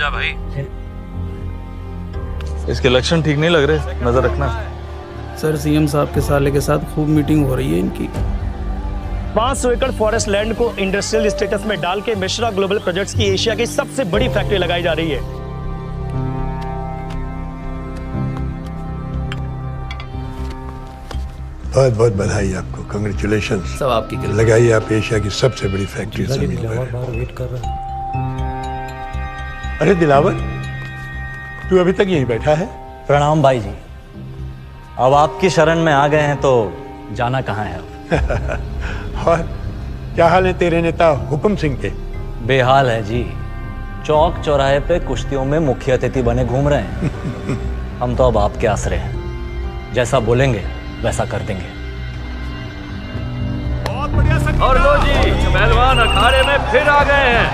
जा भाई। इसके लक्षण ठीक नहीं लग रहे, नजर रखना। सर सीएम साहब के साले के साथ खूब मीटिंग हो रही है इनकी। 500 एकड़ फॉरेस्ट लैंड को इंडस्ट्रियल स्टेटस में डाल के मिश्रा ग्लोबल प्रोजेक्ट्स की एशिया की सबसे बड़ी फैक्ट्री लगाई जा रही है। बहुत बहुत बधाई आपको, कांग्रेचुलेशंस। सब आपकी कृपा। लगाइए आप एशिया की सबसे बड़ी फैक्ट्री जमीन पर। वेट कर रहा है। अरे दिलावर, तू अभी तक यहीं बैठा है? प्रणाम भाई जी। अब आपकी शरण में आ गए हैं तो जाना कहाँ है अब? और क्या हाल है तेरे नेता हुक्म सिंह के? बेहाल है जी। चौक चौराहे पे कुश्तियों में मुख्य अतिथि बने घूम रहे हैं। हम तो अब आपके आसरे हैं, जैसा बोलेंगे वैसा कर देंगे। और लो जी, पहलवान अखाड़े में फिर आ गए हैं।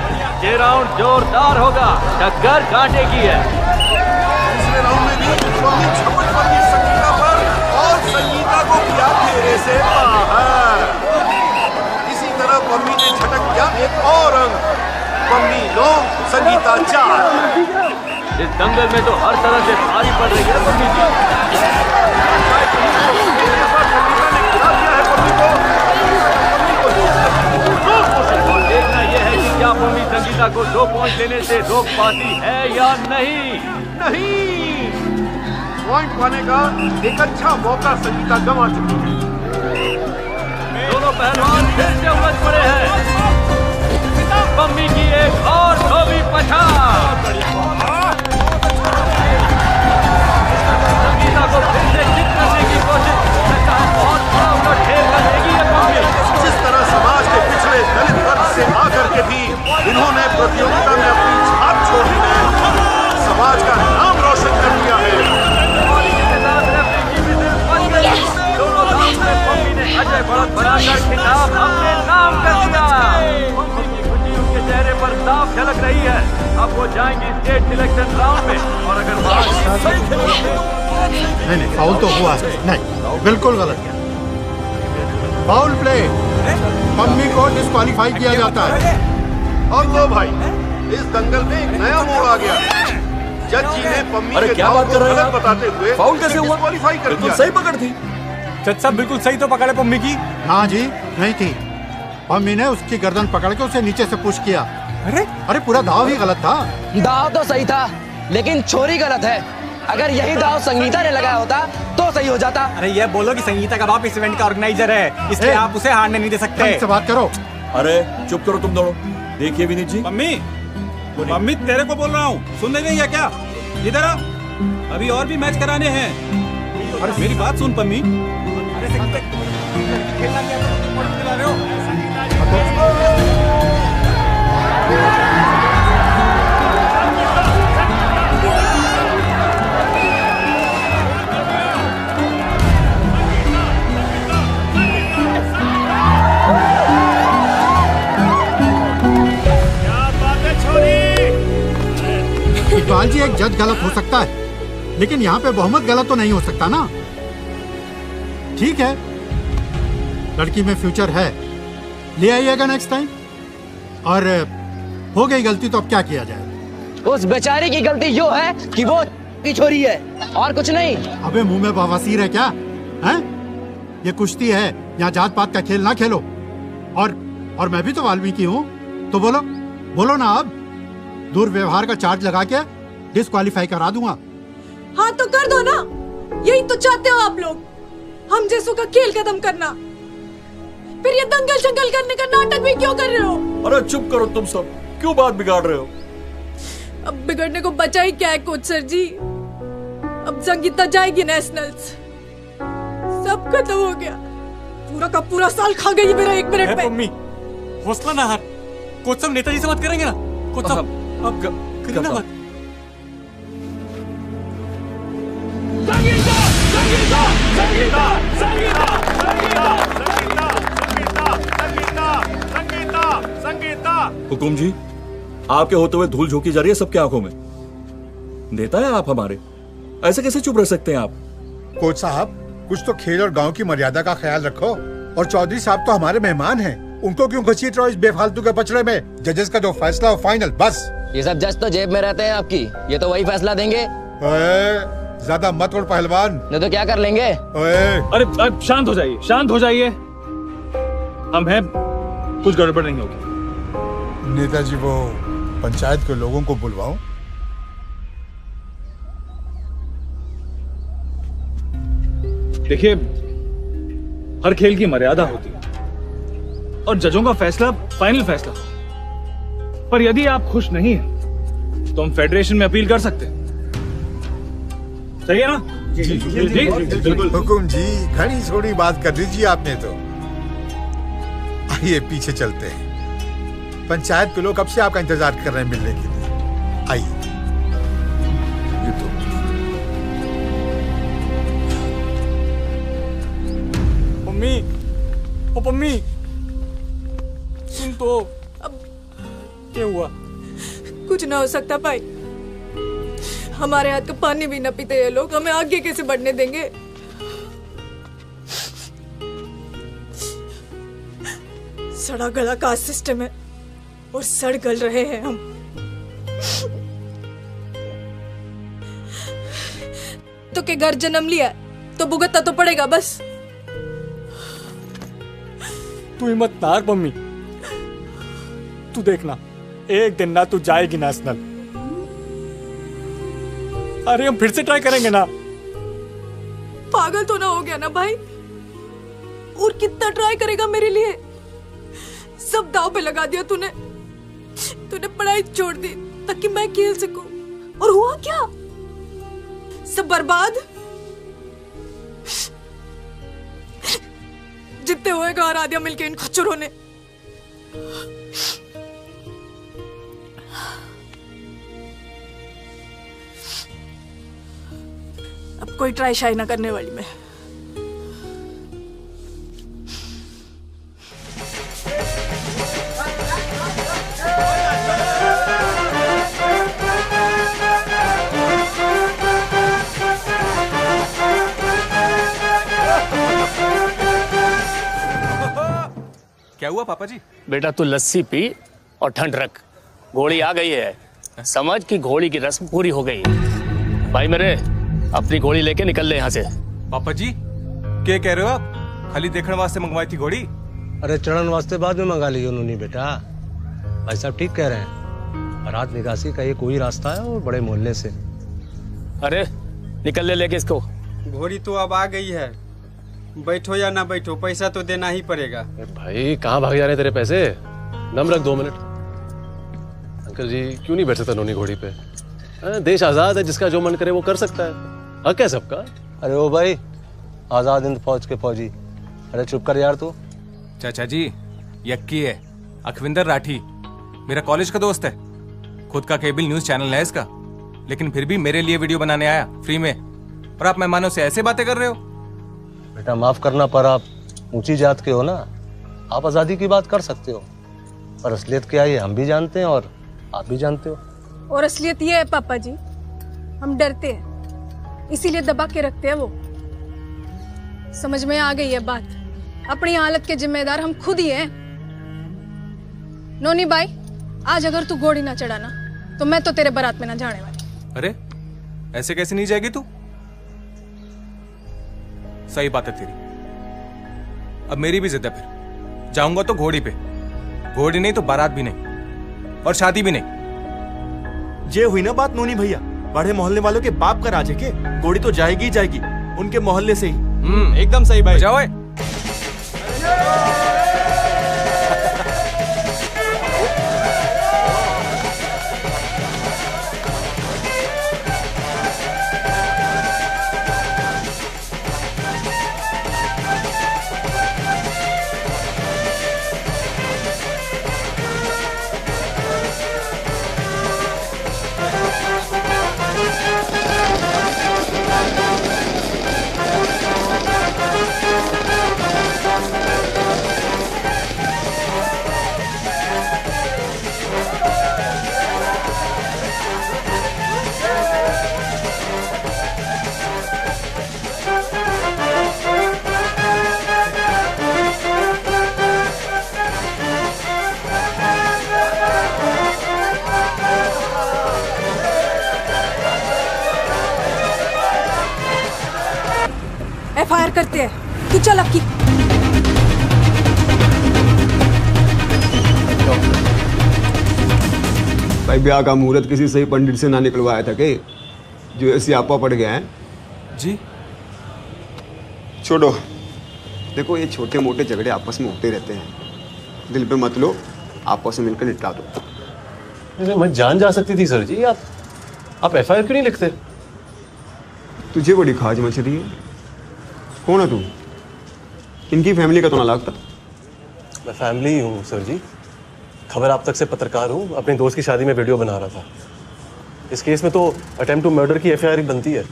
ये राउंड जोरदार होगा, टक्कर कांटे की है। दूसरे राउंड में भी पम्मी झपट पड़ी संगीता पर और संगीता को किया घेरे से बाहर। इसी तरह पम्मी ने झटक दिया एक और अंक। पम्मी 9, संगीता 4। इस दंगल में तो हर तरह से भारी पड़ रही है पम्मी जी। और देखना यह है कि क्या पम्मी संगीता को 2 पॉइंट लेने से रोक पाती है या नहीं। नहीं, पॉइंट पाने का एक अच्छा मौका संगीता गंवा चुकी है। दोनों पहलवान फिर से उलझ पड़े हैं। पम्मी की एक और धोबी पछाड़। संगीता को फिर से चित करने की कोशिश। लगता है बहुत बड़ा उलटफेर कर देगी ये पम्मी। जिस तरह समाज के पिछड़े दलित वर्ग से आकर के भी इन्होंने प्रतियोगिता में अपनी छाप छोड़ी है, समाज का नाम रोशन कर दिया है। दोनों राउंड में पम्मी ने अजय बढ़त बनाकर खिताब अपने नाम कर दिया। पम्मी की खुशी उनके चेहरे पर साफ झलक रही है। अब वो जाएंगी स्टेट सिलेक्शन राउंड में और अगर नहीं, फाउल तो हुआ नहीं, बिल्कुल गलत। फाउल प्ले, पम्मी को डिस्क्वालीफाई किया जाता है। और लो भाई, इस दंगल में एक नया मोड़ आ गया। जज जी ने पम्मी के क्या बात कर रहे हैं गलत बताते हुए फाउल कैसे हुआ? डिस्क्वालीफाई कर बिल्कुल दिया। सही पकड़ थी। जज साहब बिल्कुल सही तो पकड़े पम्मी की। हाँ जी, नहीं थी। पम्मी ने उसकी गर्दन पकड़ के उसे नीचे से पुश किया। अरे पूरा दाव ही गलत था। दाव तो सही था, लेकिन छोरी गलत है। अगर यही दाव संगीता ने लगाया होता तो सही हो जाता। अरे ये बोलो कि संगीता का बाप इस इवेंट का ऑर्गेनाइजर है, इसलिए आप उसे हारने नहीं दे सकते। से बात करो। अरे चुप करो तुम दोनों। देखिए विनीत जी, मम्मी तेरे को बोल रहा हूँ, सुन नहीं है क्या? इधर आ, अभी और भी मैच कराने हैं। अरे मेरी बात सुन पम्मी। इकबाल जी, एक जज गलत हो सकता है, लेकिन यहाँ पे बहुमत गलत तो नहीं हो सकता ना। ठीक है, लड़की में फ्यूचर है, ले आइएगा नेक्स्ट टाइम। और हो गई गलती तो अब क्या किया जाए? उस बेचारे की गलती यो है कि वो की छोरी है और कुछ नहीं। अबे मुंह में बवासीर है क्या? हैं? ये कुश्ती है, यहाँ जात पात का खेल ना खेलो। और मैं भी तो वाल्मीकि हूँ, तो बोलो ना। अब दुर्व्यवहार का चार्ज लगा के डिस्क्वालीफाई करा दूंगा। हाँ तो कर दो ना, यही तो चाहते हो आप लोग, हम जैसों का खेल खत्म करना। फिर ये दंगल शंगल करने का नाटक भी क्यों कर रहे हो? अरे चुप करो तुम सब, क्यों बात बिगाड़ रहे हो? अब बिगड़ने को बचा ही क्या है कोच सर जी। अब संगीता जाएगी नेशनल्स, सब खत्म हो गया। पूरा का पूरा साल खा गई मेरा 1 मिनट में। मम्मी हौसला ना हार, कोच साहब नेताजी से बात करेंगे ना। कोच साहब अब करिए ना बात। संगीता, संगीता, संगीता, संगीता, संगीता, संगीता, संगीता, संगीता, संगीता। हुकुम जी, आपके होते हुए धूल झोंकी जा रही है सबके आंखों में। नेता है आप हमारे, ऐसे कैसे चुप रह सकते हैं आप? कोच साहब, कुछ तो खेल और गांव की मर्यादा का ख्याल रखो। और चौधरी साहब तो हमारे मेहमान हैं, उनको क्यों घसीट रहे हो इस बेफालतू के पचड़े में? जजेस का जो फैसला हो फाइनल बस। ये सब जज तो जेब में रहते हैं आपकी, ये तो वही फैसला देंगे। ज्यादा मत उड़ पहलवान, नहीं तो क्या कर लेंगे? अरे शांत हो जाइए, शांत हो जाइए। हम हैं, कुछ गड़बड़ नहीं होगी। नेताजी वो पंचायत के लोगों को बुलवाओ। देखिए, हर खेल की मर्यादा होती है और जजों का फैसला फाइनल फैसला। पर यदि आप खुश नहीं हैं तो हम फेडरेशन में अपील कर सकते हैं। सही है ना? जी बिल्कुल। हुकुम जी, घनी छोड़ी बात कर दीजिए आपने तो। आइए पीछे चलते हैं। पंचायत के लोग कब से आपका इंतजार कर रहे हैं मिलने के लिए। आइए। पम्मी, ओ पम्मी, सुन तो। अब क्या हुआ? कुछ ना हो सकता भाई, हमारे हाथ का पानी भी न पीते ये लोग, हमें आगे कैसे बढ़ने देंगे? सड़ा गला कास्ट सिस्टम है और सड़ गल रहे हैं हम। तो के घर जन्म लिया तो भुगतना तो पड़ेगा बस। तू हिम्मत ना हार पम्मी, तू देखना एक दिन ना तू जाएगी नेशनल। अरे हम फिर से ट्राई करेंगे ना। पागल तो ना हो गया ना भाई? और कितना ट्राई करेगा मेरे लिए? सब दाव पे लगा दिया तूने। तूने पढ़ाई छोड़ दी ताकि मैं खेल सकूं, और हुआ क्या? सब बर्बाद। जितने हुए घर आ दिया मिलके इन खच्चरों ने। अब कोई ट्राई शाई ना करने वाली मैं। क्या हुआ पापा जी? बेटा तू लस्सी पी और ठंड रख। घोड़ी आ गई है, समझ कि घोड़ी की रस्म पूरी हो गई। भाई मेरे, अपनी घोड़ी लेके निकल ले यहाँ से। पापा जी क्या कह रहे हो आप? खाली देखने वास्ते मंगवाई थी घोड़ी? अरे चढ़न वास्ते बाद में मंगा ली उन्होंने बेटा। भाई साहब ठीक कह रहे हैं, बारात निकासी का ये कोई रास्ता है और बड़े मोहल्ले से। अरे निकल ले लेके इसको। घोड़ी तो अब आ गई है, बैठो या ना बैठो पैसा तो देना ही पड़ेगा। भाई कहाँ भाग जा रहे तेरे पैसे? दम रख 2 मिनट। अंकल जी क्यों नहीं बैठ सकता नोनी घोड़ी पे? देश आजाद है, जिसका जो मन करे वो कर सकता है, हक है सबका। अरे ओ भाई, आजाद हिंद फौज के फौजी। अरे चुप कर यार तू। चाचा जी यक्की है, अखविंदर राठी मेरा कॉलेज का दोस्त है, खुद का केबल न्यूज चैनल है इसका, लेकिन फिर भी मेरे लिए वीडियो बनाने आया फ्री में, और आप मेहमानों से ऐसे बातें कर रहे हो। बेटा माफ करना, पर आप ऊंची जात के हो ना, आप आजादी की बात कर सकते हो, पर असलियत क्या है हम भी जानते हैं और आप भी जानते हो। और असलियत ये है पापा जी, हम डरते हैं इसीलिए दबा के रखते हैं। वो समझ में आ गई है बात, अपनी हालत के जिम्मेदार हम खुद ही हैं। नोनी भाई, आज अगर तू घोड़ी ना चढ़ाना तो मैं तो तेरे बारात में ना जाने वाली। अरे ऐसे कैसे नहीं जाएगी तू? सही बात है तेरी, अब मेरी भी जिद है, फिर जाऊंगा तो घोड़ी पे। घोड़ी नहीं तो बारात भी नहीं, और शादी भी नहीं। ये हुई ना बात नोनी भैया, बड़े मोहल्ले वालों के बाप का राज है के घोड़ी तो जाएगी ही जाएगी, उनके मोहल्ले से ही। एकदम सही भाई। जाओ एफआईआर करते हैं। तू चल अब की। भाई ब्याह का मुहूर्त किसी सही पंडित से ना निकलवाया था कि जो ऐसी आपा पड़ गया है जी। छोड़ो, देखो ये छोटे मोटे झगड़े आपस में होते रहते हैं, दिल पे मत लो, आपस में मिलकर निपटा दो। मैं जान जा सकती थी सर जी, आप एफआईआर क्यों नहीं लिखते? तुझे बड़ी खाज मच रही है। कौन है तू? इनकी फैमिली का तो ना लगता। मैं फैमिली ही हूँ सर जी, खबर आप तक से पत्रकार हूँ, अपने दोस्त की शादी में वीडियो बना रहा था। इस केस में तो अटेम्प्ट टू मर्डर की एफआईआर बनती है।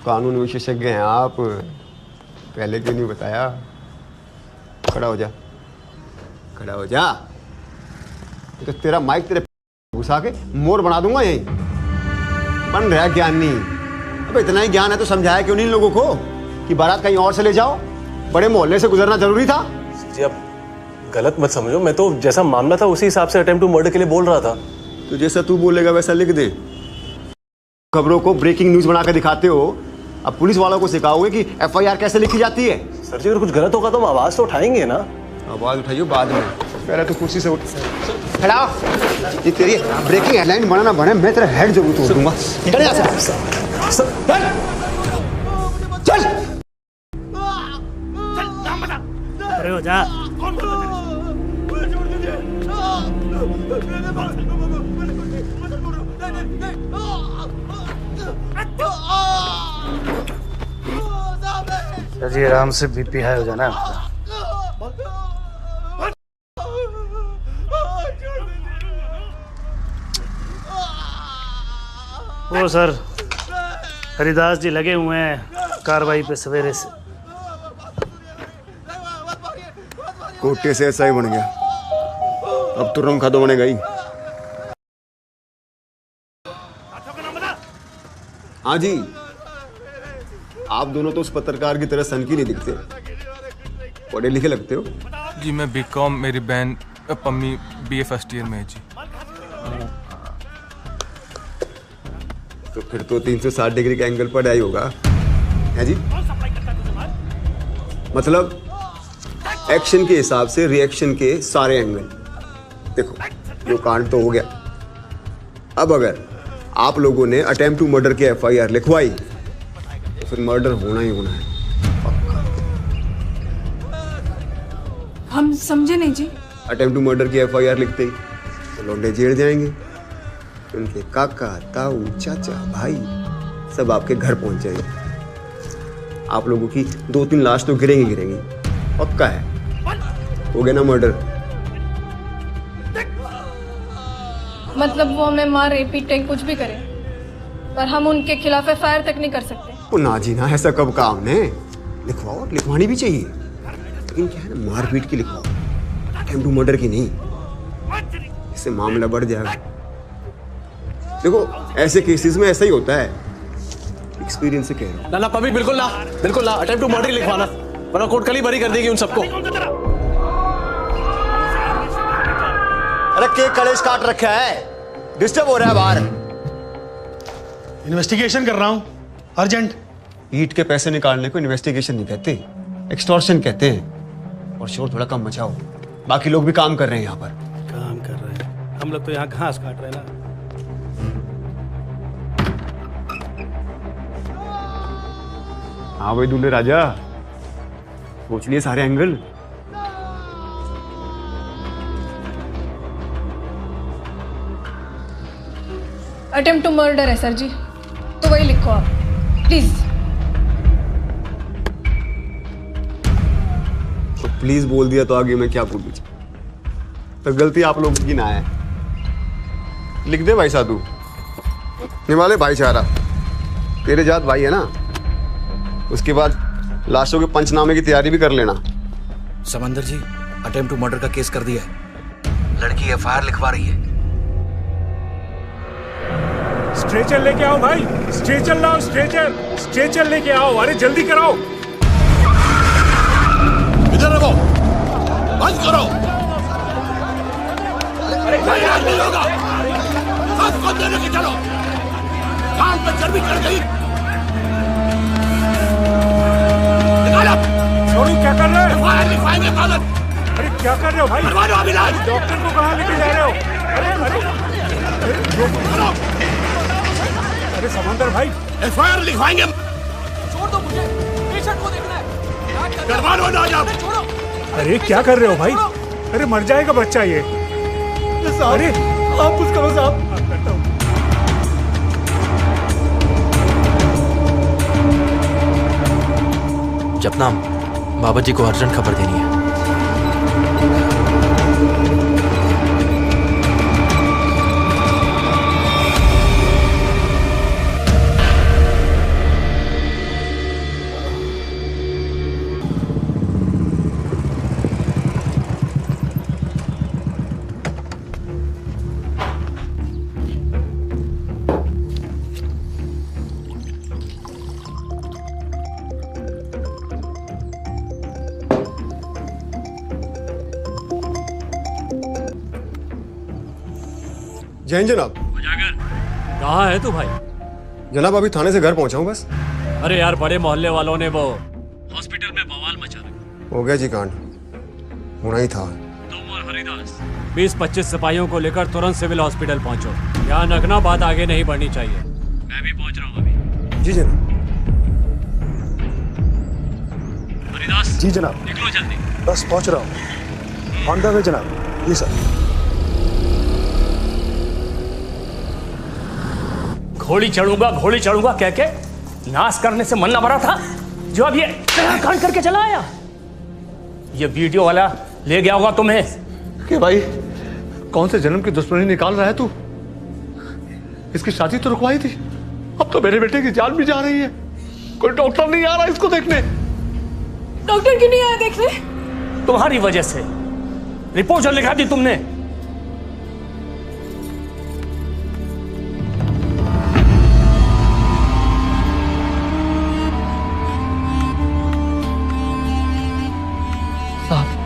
कानून विशेषज्ञ हैं आप, पहले क्यों नहीं बताया? खड़ा हो जा, खड़ा हो जा, तो तेरा माइक तेरे घुसा के मोर बना दूंगा यहीं। बन रहा ज्ञान नहीं। अब इतना ही ज्ञान है तो समझाया क्यों नहीं इन लोगों को कि बारात कहीं और से ले जाओ? बड़े मोहल्ले से गुजरना जरूरी था। जी आप गलत मत समझो, मैं तो जैसा मामला था उसी हिसाब से अटेम्प्ट टू मर्डर के लिए बोल रहा था। तो जैसा तू बोलेगा वैसा लिख दे। खबरों को ब्रेकिंग न्यूज बनाकर दिखाते हो, अब पुलिस वालों को सिखाओगे कि एफआईआर कैसे लिखी जाती है। सर जी अगर कुछ गलत होगा तो हम आवाज तो उठाएंगे ना। आवाज उठाइयो बाद में, पहले तो कुर्सी से उठ खड़ा हो। ये तेरी ब्रेकिंग हेडलाइन बना ना बने, मैं तेरा हेड जरूर तोड़ दूंगा। निकल यहाँ से। चल अरे हो जा। जी आराम से बीपी हाई हो जाना। ओ सर, हरिदास जी लगे हुए हैं कार्रवाई पे सवेरे से। कोटे से ऐसा ही बन गया, अब तो रंग खादो बनेगा ही। हाँ जी, आप दोनों तो उस पत्रकार की तरह सनकी नहीं दिखते, पढ़े लिखे लगते हो। जी मैं बीकॉम, मेरी बहन पम्मी बीए फर्स्ट ईयर में है जी। तो फिर तो 360 डिग्री के एंगल पर आई होगा है जी। मतलब एक्शन के हिसाब से रिएक्शन के सारे एंगल। देखो जो कांड तो हो गया, अब अगर आप लोगों ने अटेम्प्ट टू मर्डर की एफआईआर लिखवाई तो फिर मर्डर होना ही होना है। हम समझे नहीं जी। अटेम्प्ट टू मर्डर की एफआईआर लिखते ही तो लौंडे जेल जाएंगे, उनके काका ताऊ चाचा भाई सब आपके घर पहुंच जाएंगे। आप लोगों की 2-3 लाश तो गिरेंगी पक्का है। हो गया ना मर्डर। मतलब वो हमें मारे पीटे कुछ भी करे, पर हम उनके खिलाफ एफआईआर तक नहीं कर सकते। वो ना जी ना, ऐसा कब कहा हमने? लिखवाओ, लिखवानी भी चाहिए, लेकिन क्या है ना, मारपीट की लिखवाओ, अटेम्प्ट टू मर्डर की नहीं। इससे मामला बढ़ जाएगा। देखो ऐसे केसेस में ऐसा ही होता है, एक्सपीरियंस से कह रहा हूं। ना ना पब्लिक बिल्कुल ना, बिल्कुल ना, अटेम्प्ट टू मर्डर लिखवाना, वरना कोर्ट कल ही बरी कर देगी उन सबको। अरे केक कलेश काट रखा है, डिस्टर्ब हो रहा है बाहर। इन्वेस्टिगेशन कर रहा हूं, अर्जेंट। ईट के पैसे निकालने को इन्वेस्टिगेशन नहीं कहते, एक्सटॉर्शन कहते हैं। और शोर थोड़ा कम मचाओ, बाकी लोग भी काम कर रहे हैं यहाँ पर। काम कर रहे हैं हम लोग तो यहाँ घास काट रहे हैं ना। हाँ भाई दूल्हे राजा, सोच लिए सारे एंगल। अटेम्प्ट टू मर्डर है सर जी, तो वही लिखो आप प्लीज। तो प्लीज बोल दिया तो आगे मैं क्या बोलूं? तो गलती आप लोगों की ना है। लिख दे भाई साधु, हिमालय भाईचारा, तेरे जात भाई है ना। उसके बाद लाशों के पंचनामे की तैयारी भी कर लेना। समंदर जी अटेम्प्ट टू मर्डर का केस कर दिया है, लड़की एफआईआर लिखवा रही है। स्ट्रेचर लेके आओ भाई, स्ट्रेचर लाओ, स्ट्रेचर लेके आओ, अरे जल्दी कराओ। इधर रखो, बंद करो। नहीं होगा, सबको देने के चलो, काम पे चर्बी चढ़ गई। छोड़ो, क्या कर रहे हो? फायर लिखवाएंगे पागल। अरे क्या कर रहे हो भाई? करवा दो अब इलाज। डॉक्टर को कहाँ लेके जा रहे हो? अरे अरे अरे समंदर भाई, एफआईआर लिखवाएंगे। छोड़ दो मुझे, पेशेंट को देखना है। करवा दो ना आप। अरे क्या कर रहे हो भाई? अरे मर जाएगा बच्चा ये। अरे आप कुछ करो साहब। जपनाम, बाबा जी को अर्जेंट खबर देनी है। जैन जनाब। कहाँ है तू भाई? जनाब अभी थाने से घर पहुंचा हूँ बस। अरे यार, बड़े मोहल्ले वालों ने वो हॉस्पिटल में बवाल मचा रखा। हो गया जी कांड, होना ही था। तुम और हरिदास 20-25 सिपाहियों को लेकर तुरंत सिविल हॉस्पिटल पहुंचो। ध्यान रखना, बात आगे नहीं बढ़नी चाहिए। मैं भी पहुंच रहा हूँ अभी। जी जनाब। हरिदास। जी जनाब। निकलो जल्दी। बस पहुंच रहा हूँ। ऑन द वे जनाब। जी सर। घोड़ी चढ़ूंगा कह के नाश करने से मन न भरा था, जो अब ये कांड करके चला आया। ये वीडियो वाला ले गया होगा तुम्हें। कि भाई कौन से जन्म की दुश्मनी निकाल रहा है तू? इसकी शादी तो रुकवाई थी, अब तो मेरे बेटे की जान भी जा रही है। कोई डॉक्टर नहीं आ रहा इसको देखने। डॉक्टर क्यों नहीं आया देखने? तुम्हारी वजह से। रिपोर्ट जो लिखा दी तुमने।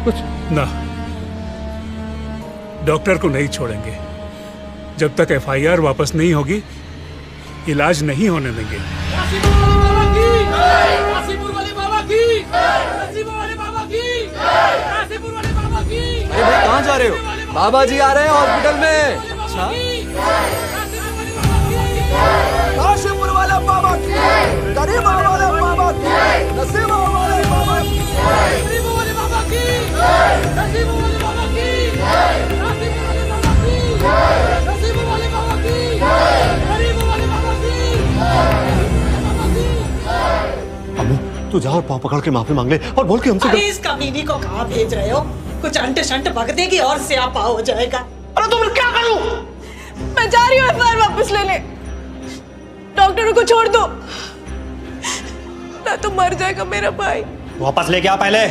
कुछ ना, डॉक्टर को नहीं छोड़ेंगे जब तक एफआईआर वापस नहीं होगी। इलाज नहीं होने देंगे। अरे भाई कहाँ जा रहे हो? बाबा जी आ रहे हैं हॉस्पिटल में। अच्छा, काशीपुर वाला बाबा की, गरीब वाला बाबा की, नसीब वाले बाबा की, गरीब वाले बाबा की, नसीब वाले बाबा की, नसीब वाले बाबा की, नसीब वाले बाबा की, गरीब वाले बाबा की। अम्मू तू जा और पाँव पकड़ के माफी मांग ले और बोल के हमसे। अरे इस कमीनी को कहाँ भेज रहे हो? कुछ अंट शंट बक देगी और स्यापा हो जाएगा। अरे तुम क्या करूं? मैं जा रही हूँ एफआईआर वापस लेने। डॉक्टरों को छोड़ दो, ना तो मर जाएगा मेरा भाई। वापस लेके आ पहले।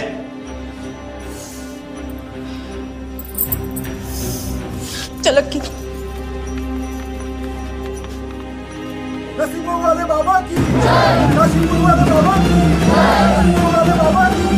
चलो की नसीबों वाले बाबा की, नसीबों वाले बाबा की, नसीबों वाले बाबा की।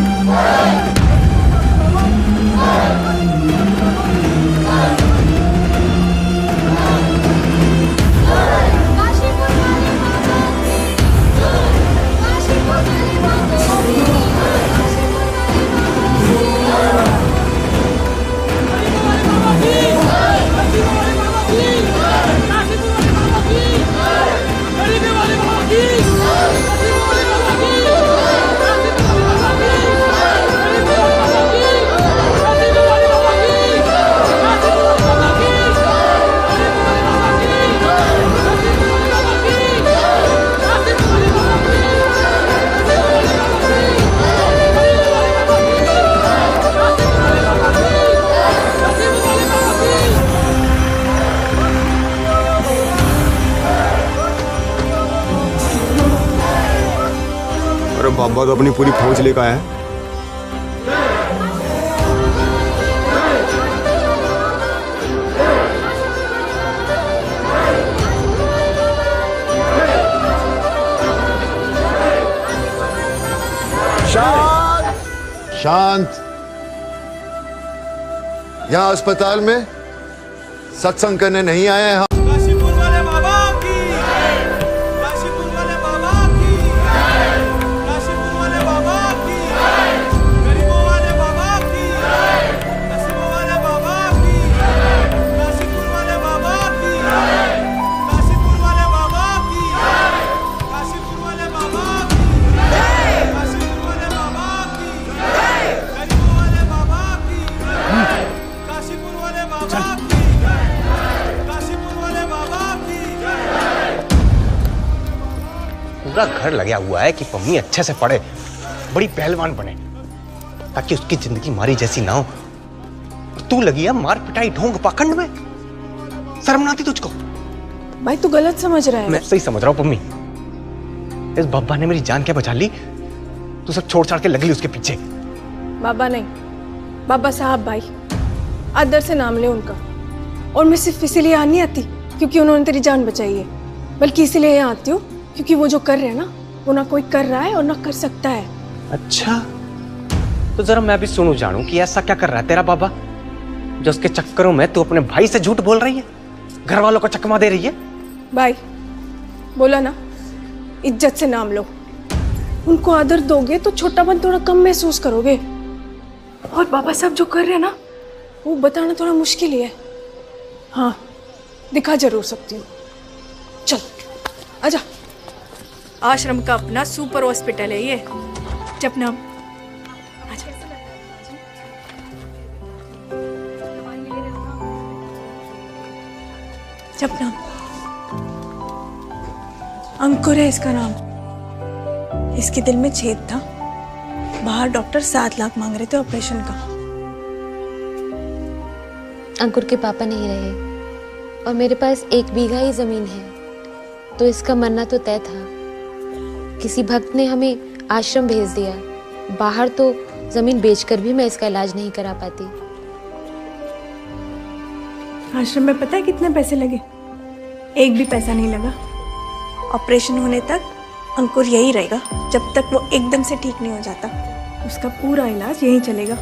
बाबा तो अपनी पूरी फौज लेकर आया है। शांत शांत। यहाँ अस्पताल में सत्संग करने नहीं आए हैं हम। काशीपुर वाले बाबा की, काशीपुर वाले बाबा की, काशीपुर वाले बाबा की। पूरा घर लगा हुआ है कि पम्मी अच्छे से पढ़े, बड़ी पहलवान बने, ताकि उसकी जिंदगी मारी जैसी ना हो। तू लगी है मार पिटाई ढोंग पाखंड में, शर्म ना आती तुझको? भाई तू गलत समझ रहा है। मैं सही समझ रहा हूँ पम्मी। इस बाबा ने मेरी जान क्या बचा ली, तू सब छोड़ छाड़ के लग ली उसके पीछे। बाबा नहीं, बाबा साहब भाई, आदर से नाम ले उनका। और मैं सिर्फ इसीलिए यहाँ नहीं आती क्योंकि उन्होंने तेरी जान बचाई है, बल्कि इसीलिए यहाँ आती हूँ क्योंकि वो जो कर रहे हैं ना, वो ना कोई कर रहा है और ना कर सकता है। अच्छा, तो जरा मैं भी सुनूं जानूं कि ऐसा क्या कर रहा है तेरा बाबा, जो उसके चक्करों में तू अपने भाई से झूठ बोल रही है, घर वालों को चकमा दे रही है। भाई बोला ना, इज्जत से नाम लो। उनको आदर दोगे तो छोटापन थोड़ा कम महसूस करोगे। और बाबा साहब जो कर रहे हैं ना, वो बताना थोड़ा मुश्किल ही है। हाँ, दिखा जरूर सकती हूँ। चल आजा। आश्रम का अपना सुपर हॉस्पिटल है ये, जपनाम। जपनाम। अंकुर है इसका नाम। इसके दिल में छेद था, बाहर डॉक्टर 7 लाख मांग रहे थे ऑपरेशन का। अंकुर के पापा नहीं रहे और मेरे पास 1 बीघा ही जमीन है, तो इसका मरना तो तय था। किसी भक्त ने हमें आश्रम भेज दिया, बाहर तो जमीन बेचकर भी मैं इसका इलाज नहीं करा पाती। आश्रम में पता है कितने पैसे लगे? 1 भी पैसा नहीं लगा। ऑपरेशन होने तक अंकुर यही रहेगा, जब तक वो एकदम से ठीक नहीं हो जाता। उसका पूरा इलाज यहीं चलेगा,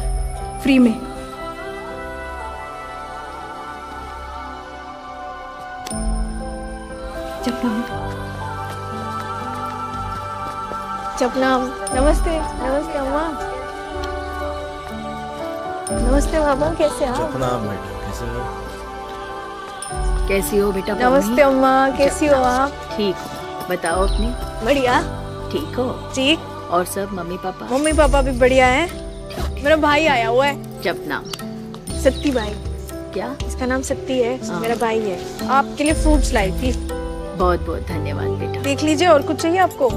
फ्री में। जपनाम। जपनाम। नमस्ते। नमस्ते अम्मा। नमस्ते बाबा, कैसे आप? जपनाम बेटा, कैसे हो? कैसी हो बेटा? नमस्ते अम्मा, कैसी हो आप? ठीक, बताओ अपनी। बढ़िया। ठीक हो? ठीक। और सब मम्मी पापा? मम्मी पापा भी बढ़िया हैं। मेरा भाई आया हुआ है। जब नाम? सत्ती भाई। क्या? इसका नाम सत्ती है, मेरा भाई है। आपके लिए फ्रूट्स लाई थी। बहुत बहुत धन्यवाद बेटा। देख लीजिए, और कुछ चाहिए आपको?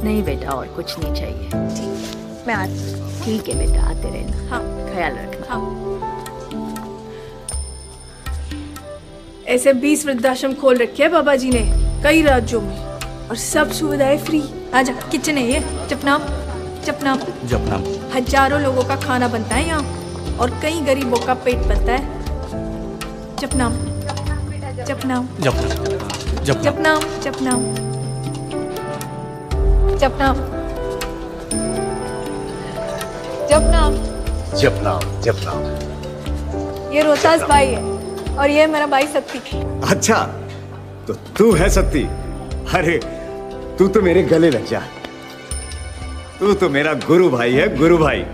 नहीं बेटा, और कुछ नहीं चाहिए। ठीक, मैं आती हूँ। ठीक है बेटा, आते रहना। हाँ, ख्याल रखना। हाँ। ऐसे 20 वृद्धाश्रम खोल रखे हैं बाबा जी ने कई राज्यों में, और सब सुविधाएं फ्री। आजा, किचन है ये। जपनाम। जपनाम। जपनाम। हजारों लोगों का खाना बनता है यहाँ, और कई गरीबों का पेट भरता है। जपनाम। जपनाम। जपनाम। जपनाम। जपनाम। जपनाम। जपनाम। जपनाम। जपनाम। ये रोहतास भाई है, और ये मेरा भाई सत्ती। अच्छा, तो तू है सत्ती? अरे तू तो मेरे गले लग जा। तू तो मेरा गुरु भाई है, गुरु भाई।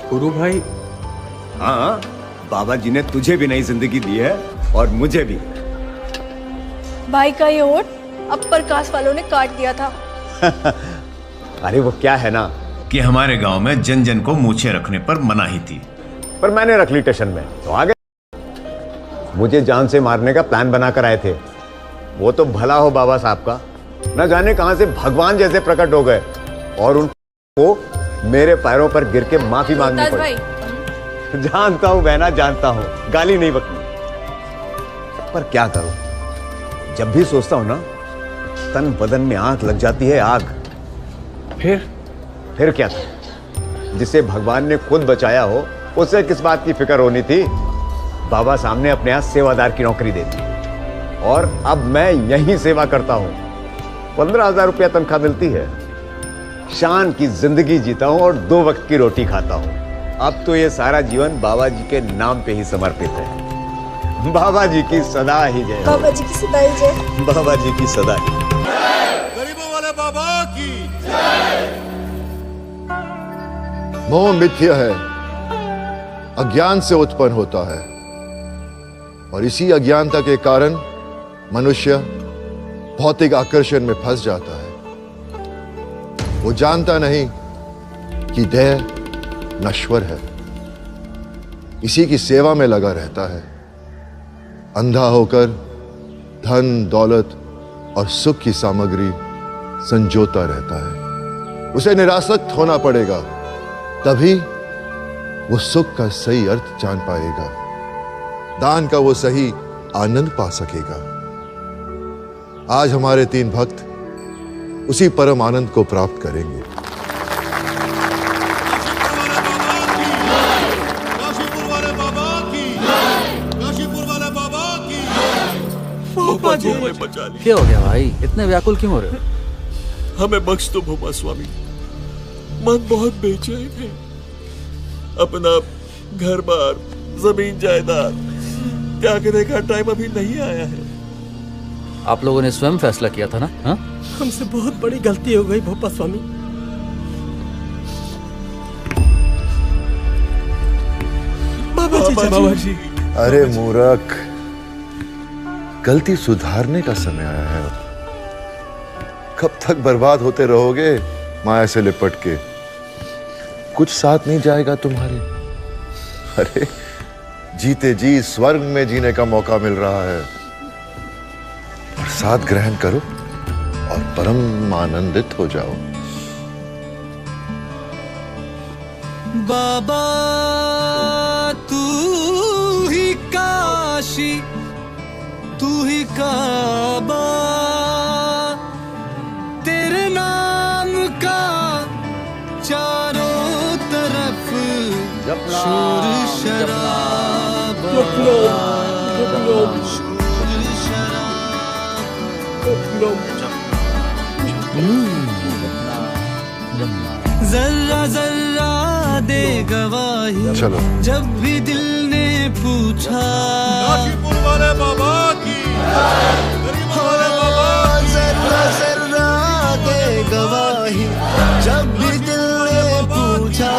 गुरु भाई? हाँ, बाबा जी ने तुझे भी नई जिंदगी दी है और मुझे भी। भाई का ये वोट अपर कास्ट वालों ने काट दिया था। अरे वो क्या है ना कि हमारे गांव में जन जन को मूछें रखने पर मनाही थी, पर मैंने रख ली स्टेशन में, तो आ गए। मुझे जान से मारने का प्लान बनाकर आए थे। वो तो भला हो बाबा साहब का, न जाने कहां से भगवान जैसे प्रकट हो गए और उनको मेरे पैरों पर गिर के माफी मांगनी पड़ी। जानता हूं बहना, जानता हूं, गाली नहीं बकनी, पर क्या करूं, जब भी सोचता हूं ना, तन बदन में आग लग जाती है, आग। फिर क्या था? जिसे भगवान ने खुद बचाया हो, उसे किस बात की फिक्र होनी थी? बाबा सामने अपने यहाँ सेवादार की नौकरी दे दी, और अब मैं यहीं सेवा करता हूँ। 15,000 रुपया तनख्वाह मिलती है, शान की जिंदगी जीता हूँ और 2 वक्त की रोटी खाता हूँ। अब तो ये सारा जीवन बाबा जी के नाम पे ही समर्पित है। बाबा जी की सदा ही जय। बाबा जी की सदा ही जय। बाबा जी की सदा ही। गरीबों वाले बाबा की। मोह मिथ्या है, अज्ञान से उत्पन्न होता है, और इसी अज्ञानता के कारण मनुष्य भौतिक आकर्षण में फंस जाता है। वो जानता नहीं कि देह नश्वर है, इसी की सेवा में लगा रहता है। अंधा होकर धन, दौलत और सुख की सामग्री संजोता रहता है। उसे निरासक्त होना पड़ेगा, तभी वो सुख का सही अर्थ जान पाएगा, दान का वो सही आनंद पा सकेगा। आज हमारे 3 भक्त उसी परम आनंद को प्राप्त करेंगे। क्या हो गया भाई, इतने व्याकुल क्यों हो रहे हो? हमें बख्श दो भोपा स्वामी, मन बहुत बेचैन है। अपना घर बार, जमीन जायदाद त्यागने का टाइम अभी नहीं आया है। आप लोगों ने स्वयं फैसला किया था ना? हाँ? हमसे बहुत बड़ी गलती हो गई भोपा स्वामी। बाबा जी। अरे मूर्ख, गलती सुधारने का समय आया है। कब तक बर्बाद होते रहोगे माया से लिपट के? कुछ साथ नहीं जाएगा तुम्हारे। अरे जीते जी स्वर्ग में जीने का मौका मिल रहा है। प्रसाद ग्रहण करो और परम आनंदित हो जाओ। बाबा तू ही काशी, तू ही काबा, तेरे नाम का चारों तरफ शोर शराब, जर्रा जर्रा दे गवाही, चलो। जब भी दिल ने पूछा। काशीपुर वाले बाबा की, गरीब वाले बाबा की। जर्रा जर्रा दे गवाही, जब भी दिल ने पूछा।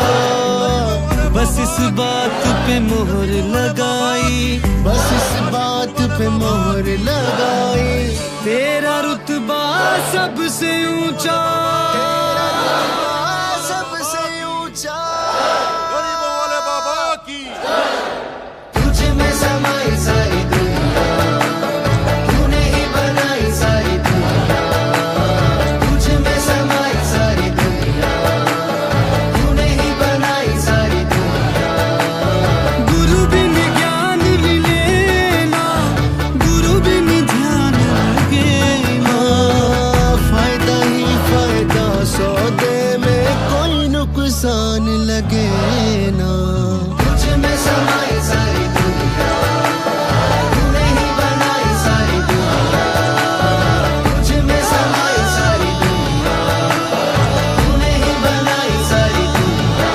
बस इस बात पे मोहर लगाई, बस इस बात पे मोहर लगाई। तेरा रुतबा सबसे ऊंचा, तेरा रुतबा सबसे ऊंचा। गरीब वाले बाबा की। तुझ में समाई सारी दुनिया, तूने ही बनाई सारी दुनिया। तुझ में समाई सारी दुनिया, तूने ही बनाई सारी दुनिया। गुरु बिन ज्ञान मिले ना, गुरु बिन ध्यान लगे ना। फायदा ही फायदा सौदे में, कोई नुकसान लगे ना। तुझ में समाई सारी दुनिया, तूने ही बनाई सारी दुनिया। तुझ में समाई सारी दुनिया, तूने ही बनाई सारी दुनिया।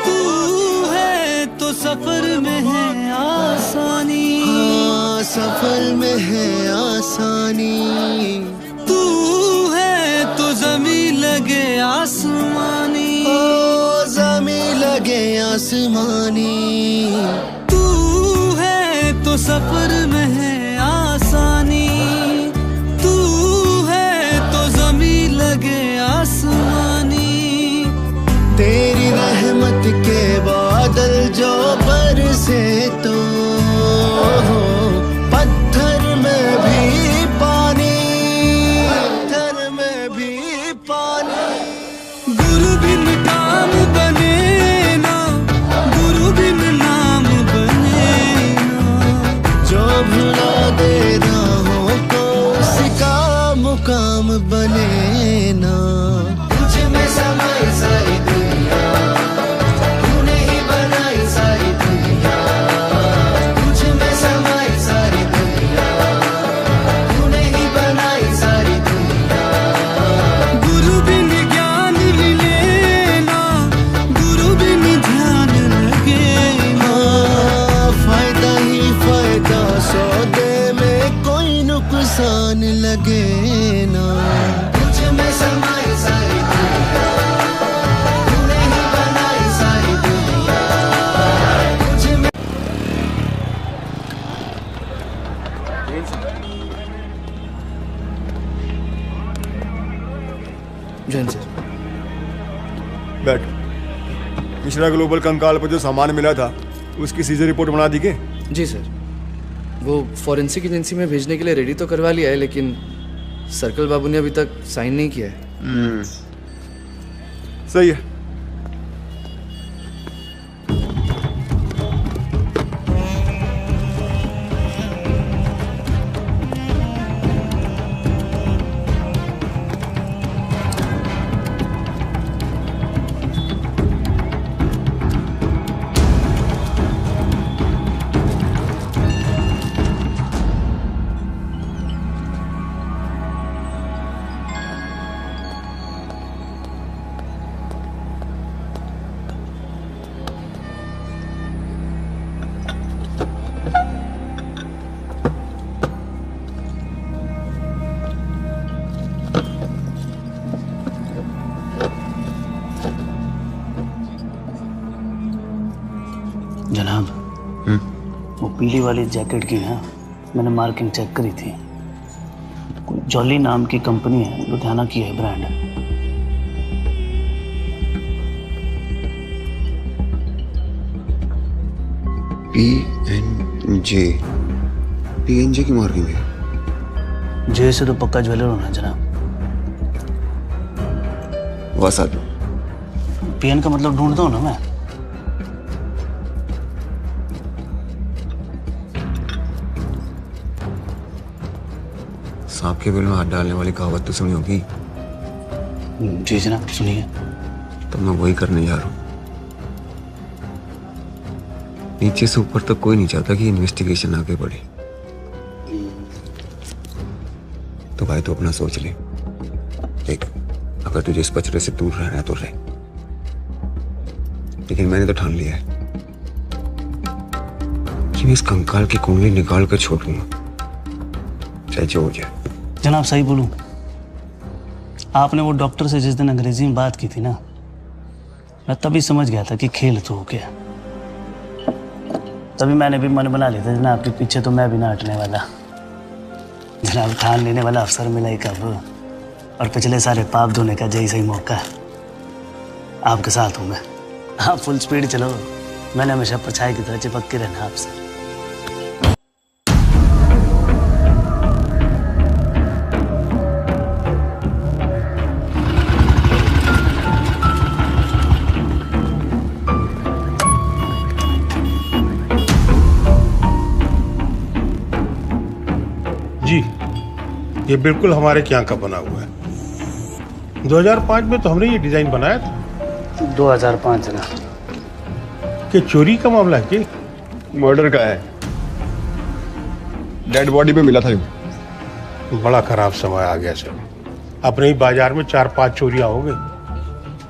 तू है तो सफर में है आसानी, हाँ सफर में है आसानी। तू है तो जमीन लगे आसमानी, ओ जमीन लगे आसमानी। तू है तो सफर में है आसानी, तू है तो जमीन लगे आसमानी। तेरी रहमत के बादल जो बरसे तो पत्थर में भी पानी, पत्थर में भी पानी। गुरु बिन काम बने ना, गुरु बिन नाम बने ना। जो भुला दे राहों को, उसका मुकाम बने ना। तुझ में समाई सारी दुनिया, तूने ही बनाई सारी दुनिया। तुझ में समाई सारी दुनिया, तूने ही बनाई सारी दुनिया। गुरु बिन ज्ञान मिले ना, गुरु बिन ध्यान लगे ना। फायदा ही फायदा सौदे में, कोई नुकसान लगे ना। तुझ में समाई सारी दुनिया, तूने ही बनाई सारी दुनिया। तुझ में जैन सर। बैठ। मिश्रा ग्लोबल कंकाल पर जो सामान मिला था उसकी सीजर रिपोर्ट बना दी के? जी सर, वो फॉरेंसिक एजेंसी में भेजने के लिए रेडी तो करवा लिया है, लेकिन सर्कल बाबू ने अभी तक साइन नहीं किया है। सही है। जनाब, वो पीली वाली जैकेट की ना मैंने मार्किंग चेक करी थी। कोई जॉली नाम की कंपनी है, लुधियाना की है ब्रांड। PNJ की मार्किंग है। जे से तो पक्का ज्वेलर होना जनाब। वसाद। PN का मतलब ढूंढता हूँ ना मैं। सांप के बिल में हाथ डालने वाली कहावत तो सुनी होगी। जी जनाब, सुनिए। तो मैं वही करने जा रहा हूँ। नीचे से ऊपर तक कोई नहीं चाहता कि इन्वेस्टिगेशन आगे बढ़े। तो भाई तो अपना सोच ले। देख, अगर तुझे इस पचड़े से दूर रहना है तो रह, लेकिन मैंने तो ठान लिया है कि मैं इस कंकाल की कुंडली निकाल कर छोड़ूंगा, चाहे जो हो जाए। जनाब सही बोलूं, आपने वो डॉक्टर से जिस दिन अंग्रेजी में बात की थी ना, मैं तभी समझ गया था कि खेल तो हो गया। तभी मैंने भी मन बना लिया था जनाब आपके पीछे तो मैं भी ना हटने वाला। जनाब ठान लेने वाला अफसर मिला ही कब, और पिछले सारे पाप धोने का जही सही मौका। आपके साथ हूँ मैं। आप फुल स्पीड चलो, मैंने हमेशा परछाई की तरह चिपक के रहना आपसे। जी, ये बिल्कुल हमारे यहाँ का बना हुआ है। 2005 में तो हमने ये डिजाइन बनाया था। 2005 ना? कि चोरी का मामला है कि मर्डर का है। डेड बॉडी पे मिला था ये। बड़ा खराब समय आ गया सर। अपने ही बाजार में 4-5 चोरियां हो गई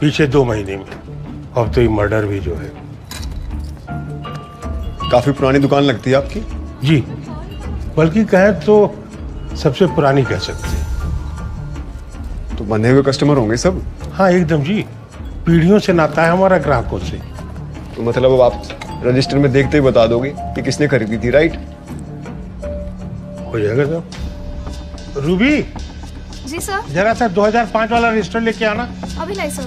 पीछे 2 महीने में। अब तो ये मर्डर भी जो है। काफी पुरानी दुकान लगती है आपकी? जी, बल्कि कहें तो सबसे पुरानी कह सकते हैं। तो बंधे हुए कस्टमर होंगे सब? हाँ एकदम जी, पीढ़ियों से नाता है हमारा ग्राहकों से। तो मतलब अब आप रजिस्टर में देखते ही बता दोगे कि किसने खरीदी थी, राइट? हो जाएगा सर। रूबी जी सर। जरा सा 2005 वाला रजिस्टर लेके आना। अभी लाई सर।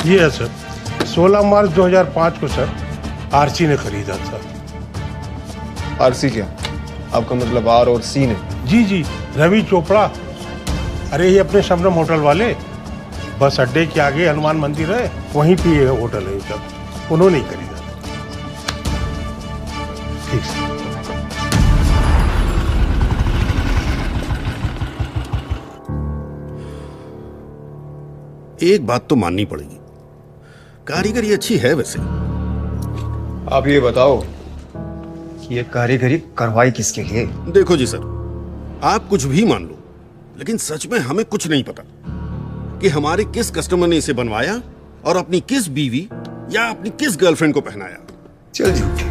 ये है सर, 16 मार्च 2005 को सर आरसी ने खरीदा था। आरसी क्या? आपका मतलब आर और सी ने? जी जी, रवि चोपड़ा। अरे ये अपने शबनम होटल वाले, बस अड्डे के आगे हनुमान मंदिर है, वहीं पे ये होटल है सब, उन्होंने ही खरीदा। ठीक है। एक बात तो माननी पड़ेगी, कारीगरी अच्छी है वैसे। आप ये बताओ कि ये कारीगरी करवाई किसके लिए? देखो जी सर, आप कुछ भी मान लो, लेकिन सच में हमें कुछ नहीं पता कि हमारे किस कस्टमर ने इसे बनवाया और अपनी किस बीवी या अपनी किस गर्लफ्रेंड को पहनाया। चल झूठे।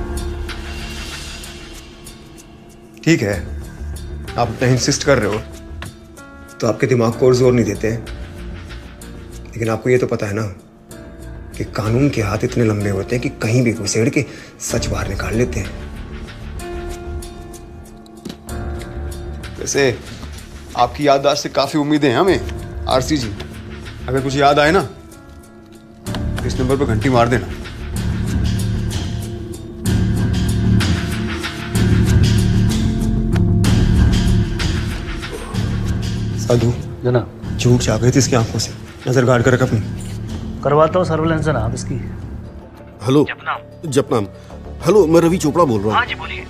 ठीक है, आप इतना इंसिस्ट कर रहे हो तो आपके दिमाग को और जोर नहीं देते हैं। लेकिन आपको ये तो पता है ना कि कानून के हाथ इतने लंबे होते हैं कि कहीं भी घुसेड़ के सच बाहर निकाल लेते हैं। वैसे आपकी याददाश्त से काफी उम्मीदें हैं हमें आरसी जी। अगर कुछ याद आए ना तो इस नंबर पर घंटी मार देना। साधु जना झूठ छा गई थी इसकी आंखों से। नजर गाड़ कर रख अपनी। करवाता हूँ सर्विलेंस जनाब इसकी। हेलो जपनाम। हेलो, मैं रवि चोपड़ा बोल रहा हूँ। हाँ जी बोलिए।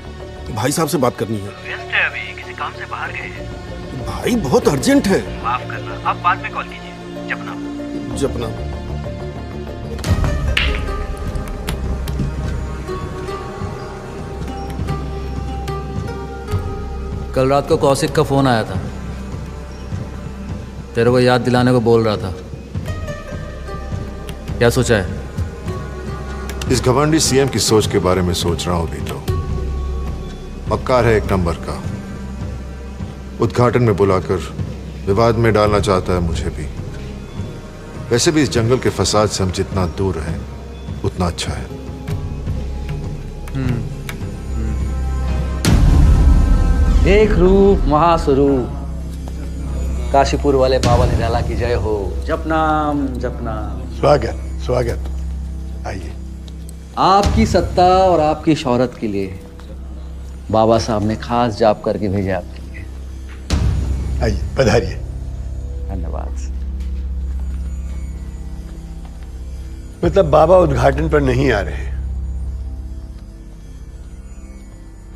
भाई साहब से बात करनी है। व्यस्त है अभी, किसी काम से बाहर गए हैं। भाई बहुत अर्जेंट है। माफ करना, आप बाद में कॉल कीजिए। जपनाम। जपनाम। कल रात को कौशिक का फोन आया था, तेरे को याद दिलाने को बोल रहा था। क्या सोचा है? इस घमंडी सीएम की सोच के बारे में सोच रहा हूं बेटो। मक्कार है एक नंबर का। उद्घाटन में बुलाकर विवाद में डालना चाहता है मुझे भी। वैसे भी इस जंगल के फसाद से हम जितना दूर रहें उतना अच्छा है। एक रूप महास्वरूप, काशीपुर वाले बाबा निराला की जय हो। जपनाम जपनाम। स्वागत स्वागत, आइए। आपकी सत्ता और आपकी शौहरत के लिए बाबा साहब ने खास जाप करके भेजा आपके लिए। आइए, पधारिए। धन्यवाद। मतलब बाबा उद्घाटन पर नहीं आ रहे।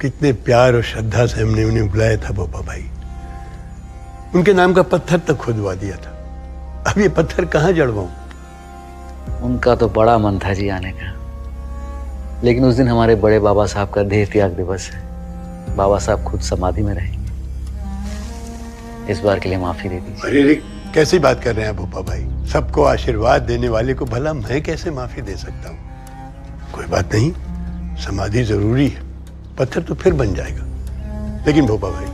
कितने प्यार और श्रद्धा से हमने उन्हें बुलाया था बोपा भाई। उनके नाम का पत्थर तक खुदवा दिया था। अब ये पत्थर कहाँ जड़वाऊं? उनका तो बड़ा मन था जी आने का, लेकिन उस दिन हमारे बड़े बाबा साहब का देह त्याग दिवस है। बाबा साहब खुद समाधि में रहेंगे। इस बार के लिए माफी दे दीजिए। अरे कैसी बात कर रहे हैं बोपा भाई? सबको आशीर्वाद देने वाले को भला मैं कैसे माफी दे सकता हूँ? कोई बात नहीं, समाधि जरूरी है, पत्थर तो फिर बन जाएगा। लेकिन भोपा भाई,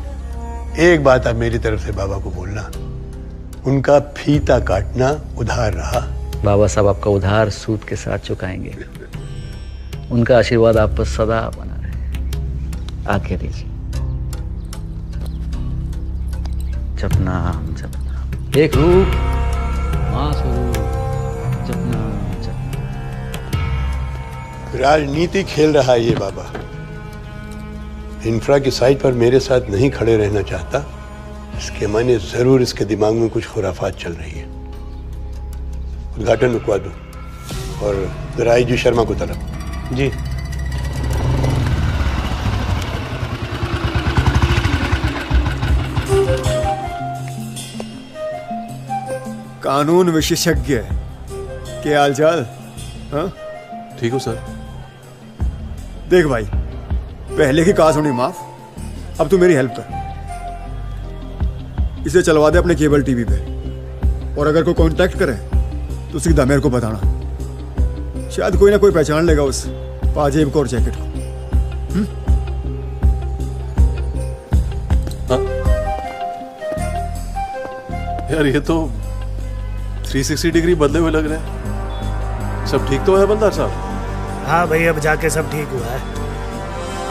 एक बात आप मेरी तरफ से बाबा को बोलना, उनका फीता काटना उधार रहा। बाबा साहब आपका उधार सूद के साथ चुकाएंगे। उनका आशीर्वाद आप पर सदा बना रहे। आज्ञा दीजिए। जपनाम जपनाम। एक रूप महास्वरूप। जपनाम जपनाम। राजनीति खेल रहा है ये बाबा। इंफ्रा की साइट पर मेरे साथ नहीं खड़े रहना चाहता। इसके माने जरूर इसके दिमाग में कुछ खुराफात चल रही है। उद्घाटन रुकवा दो और जरा आईजी शर्मा को तलब। जी। कानून विशेषज्ञ के हालचाल? हाँ ठीक हो सर। देख भाई, पहले की कहा सुनी माफ, अब तू मेरी हेल्प कर। इसे चलवा दे अपने केबल टीवी पे, और अगर कोई कांटेक्ट करे तो सीधा मेरे को बताना। शायद कोई ना कोई पहचान लेगा उस पाजेब को और जैकेट को। हाँ? यार ये तो 360 डिग्री बदले हुए लग रहे हैं। सब ठीक तो है बंदार साहब? हाँ भाई, अब जाके सब ठीक हुआ है।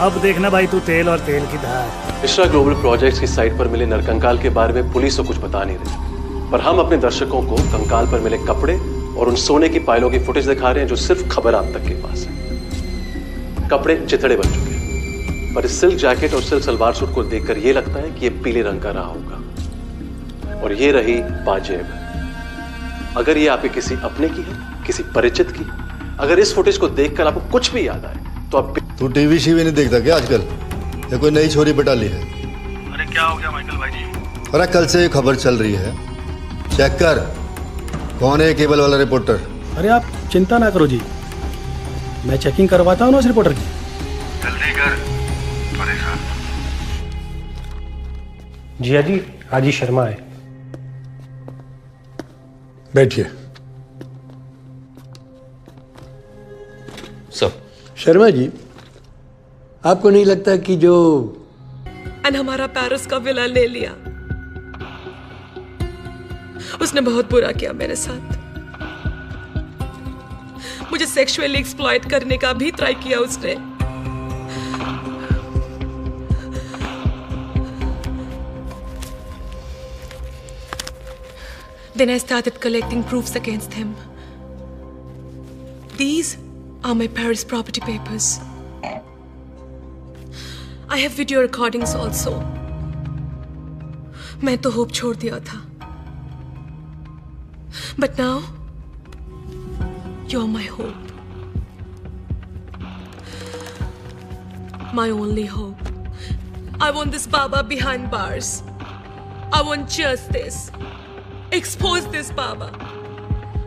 अब देखना भाई तू तेल और तेल की धार। मिश्रा ग्लोबल प्रोजेक्ट्स की साइट पर मिले नरकंकाल के बारे में पुलिस तो कुछ बता नहीं रही, पर हम अपने दर्शकों को कंकाल पर मिले कपड़े और उन सोने की पायलों की फुटेज दिखा रहे हैं जो सिर्फ खबर आप तक के पास है। कपड़े चिथड़े बन चुके हैं, पर इस सिल्क जैकेट और सिल्क सलवार सूट को देखकर यह लगता है कि यह पीले रंग का रहा होगा। और ये रही पाजेब। अगर ये आपके किसी अपने की है, किसी परिचित की, अगर इस फुटेज को देखकर आपको कुछ भी याद आए तो आप। तू टीवी शीवी नहीं देखता क्या आजकल? या कोई नई छोरी पटा ली है? अरे क्या हो गया माइकल भाई जी? अरे कल से ये खबर चल रही है, चेक कर। कौन है केबल वाला रिपोर्टर? अरे आप चिंता ना करो जी, मैं चेकिंग करवाता हूँ ना उस रिपोर्टर की। जल्दी कर, परेशान। जी हाजी, हाजी शर्मा है। बैठिए। सब शर्मा जी, आपको नहीं लगता कि जो एंड हमारा पेरिस का विला ले लिया। उसने बहुत बुरा किया मेरे साथ। मुझे सेक्सुअली एक्सप्लॉइट करने का भी ट्राई किया उसने। Then I started collecting proofs against him. These are my Paris property papers. I have video recordings also. मैं तो होप छोड़ दिया था। But now, you're my hope. My only hope. I want this Baba behind bars. I want justice. Expose this Baba.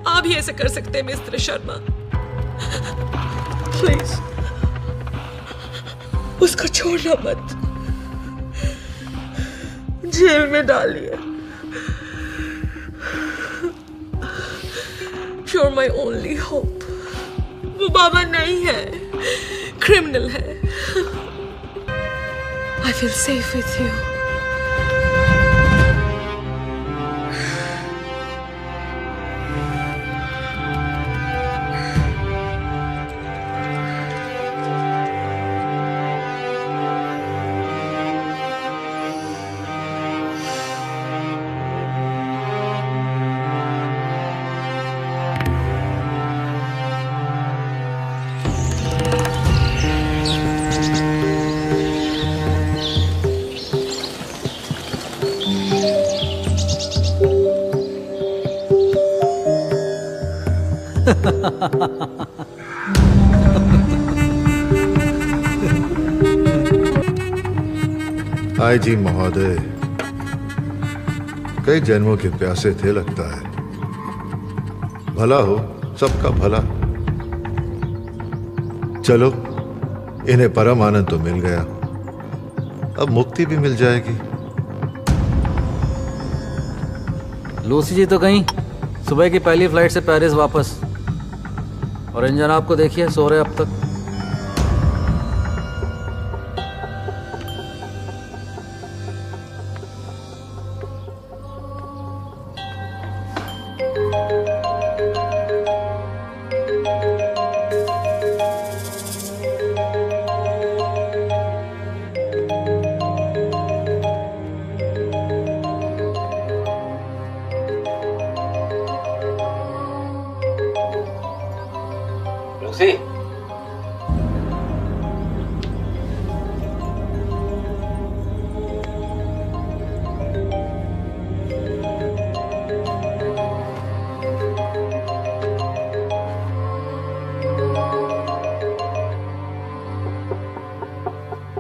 आप ही ऐसे कर सकते हैं मिस्टर शर्मा। Please. उसको छोड़ना मत। जेल में डालिए। You're my only hope. वो बाबा नहीं है, क्रिमिनल है। I feel safe with you. आई जी महोदय, कई जन्मों के प्यासे थे लगता है। भला हो, सबका भला। चलो, इन्हें परम आनंद तो मिल गया, अब मुक्ति भी मिल जाएगी। लूसी जी तो गई सुबह की पहली फ्लाइट से पेरिस वापस, और इन जनाब को देखिए सो रहे अब तक।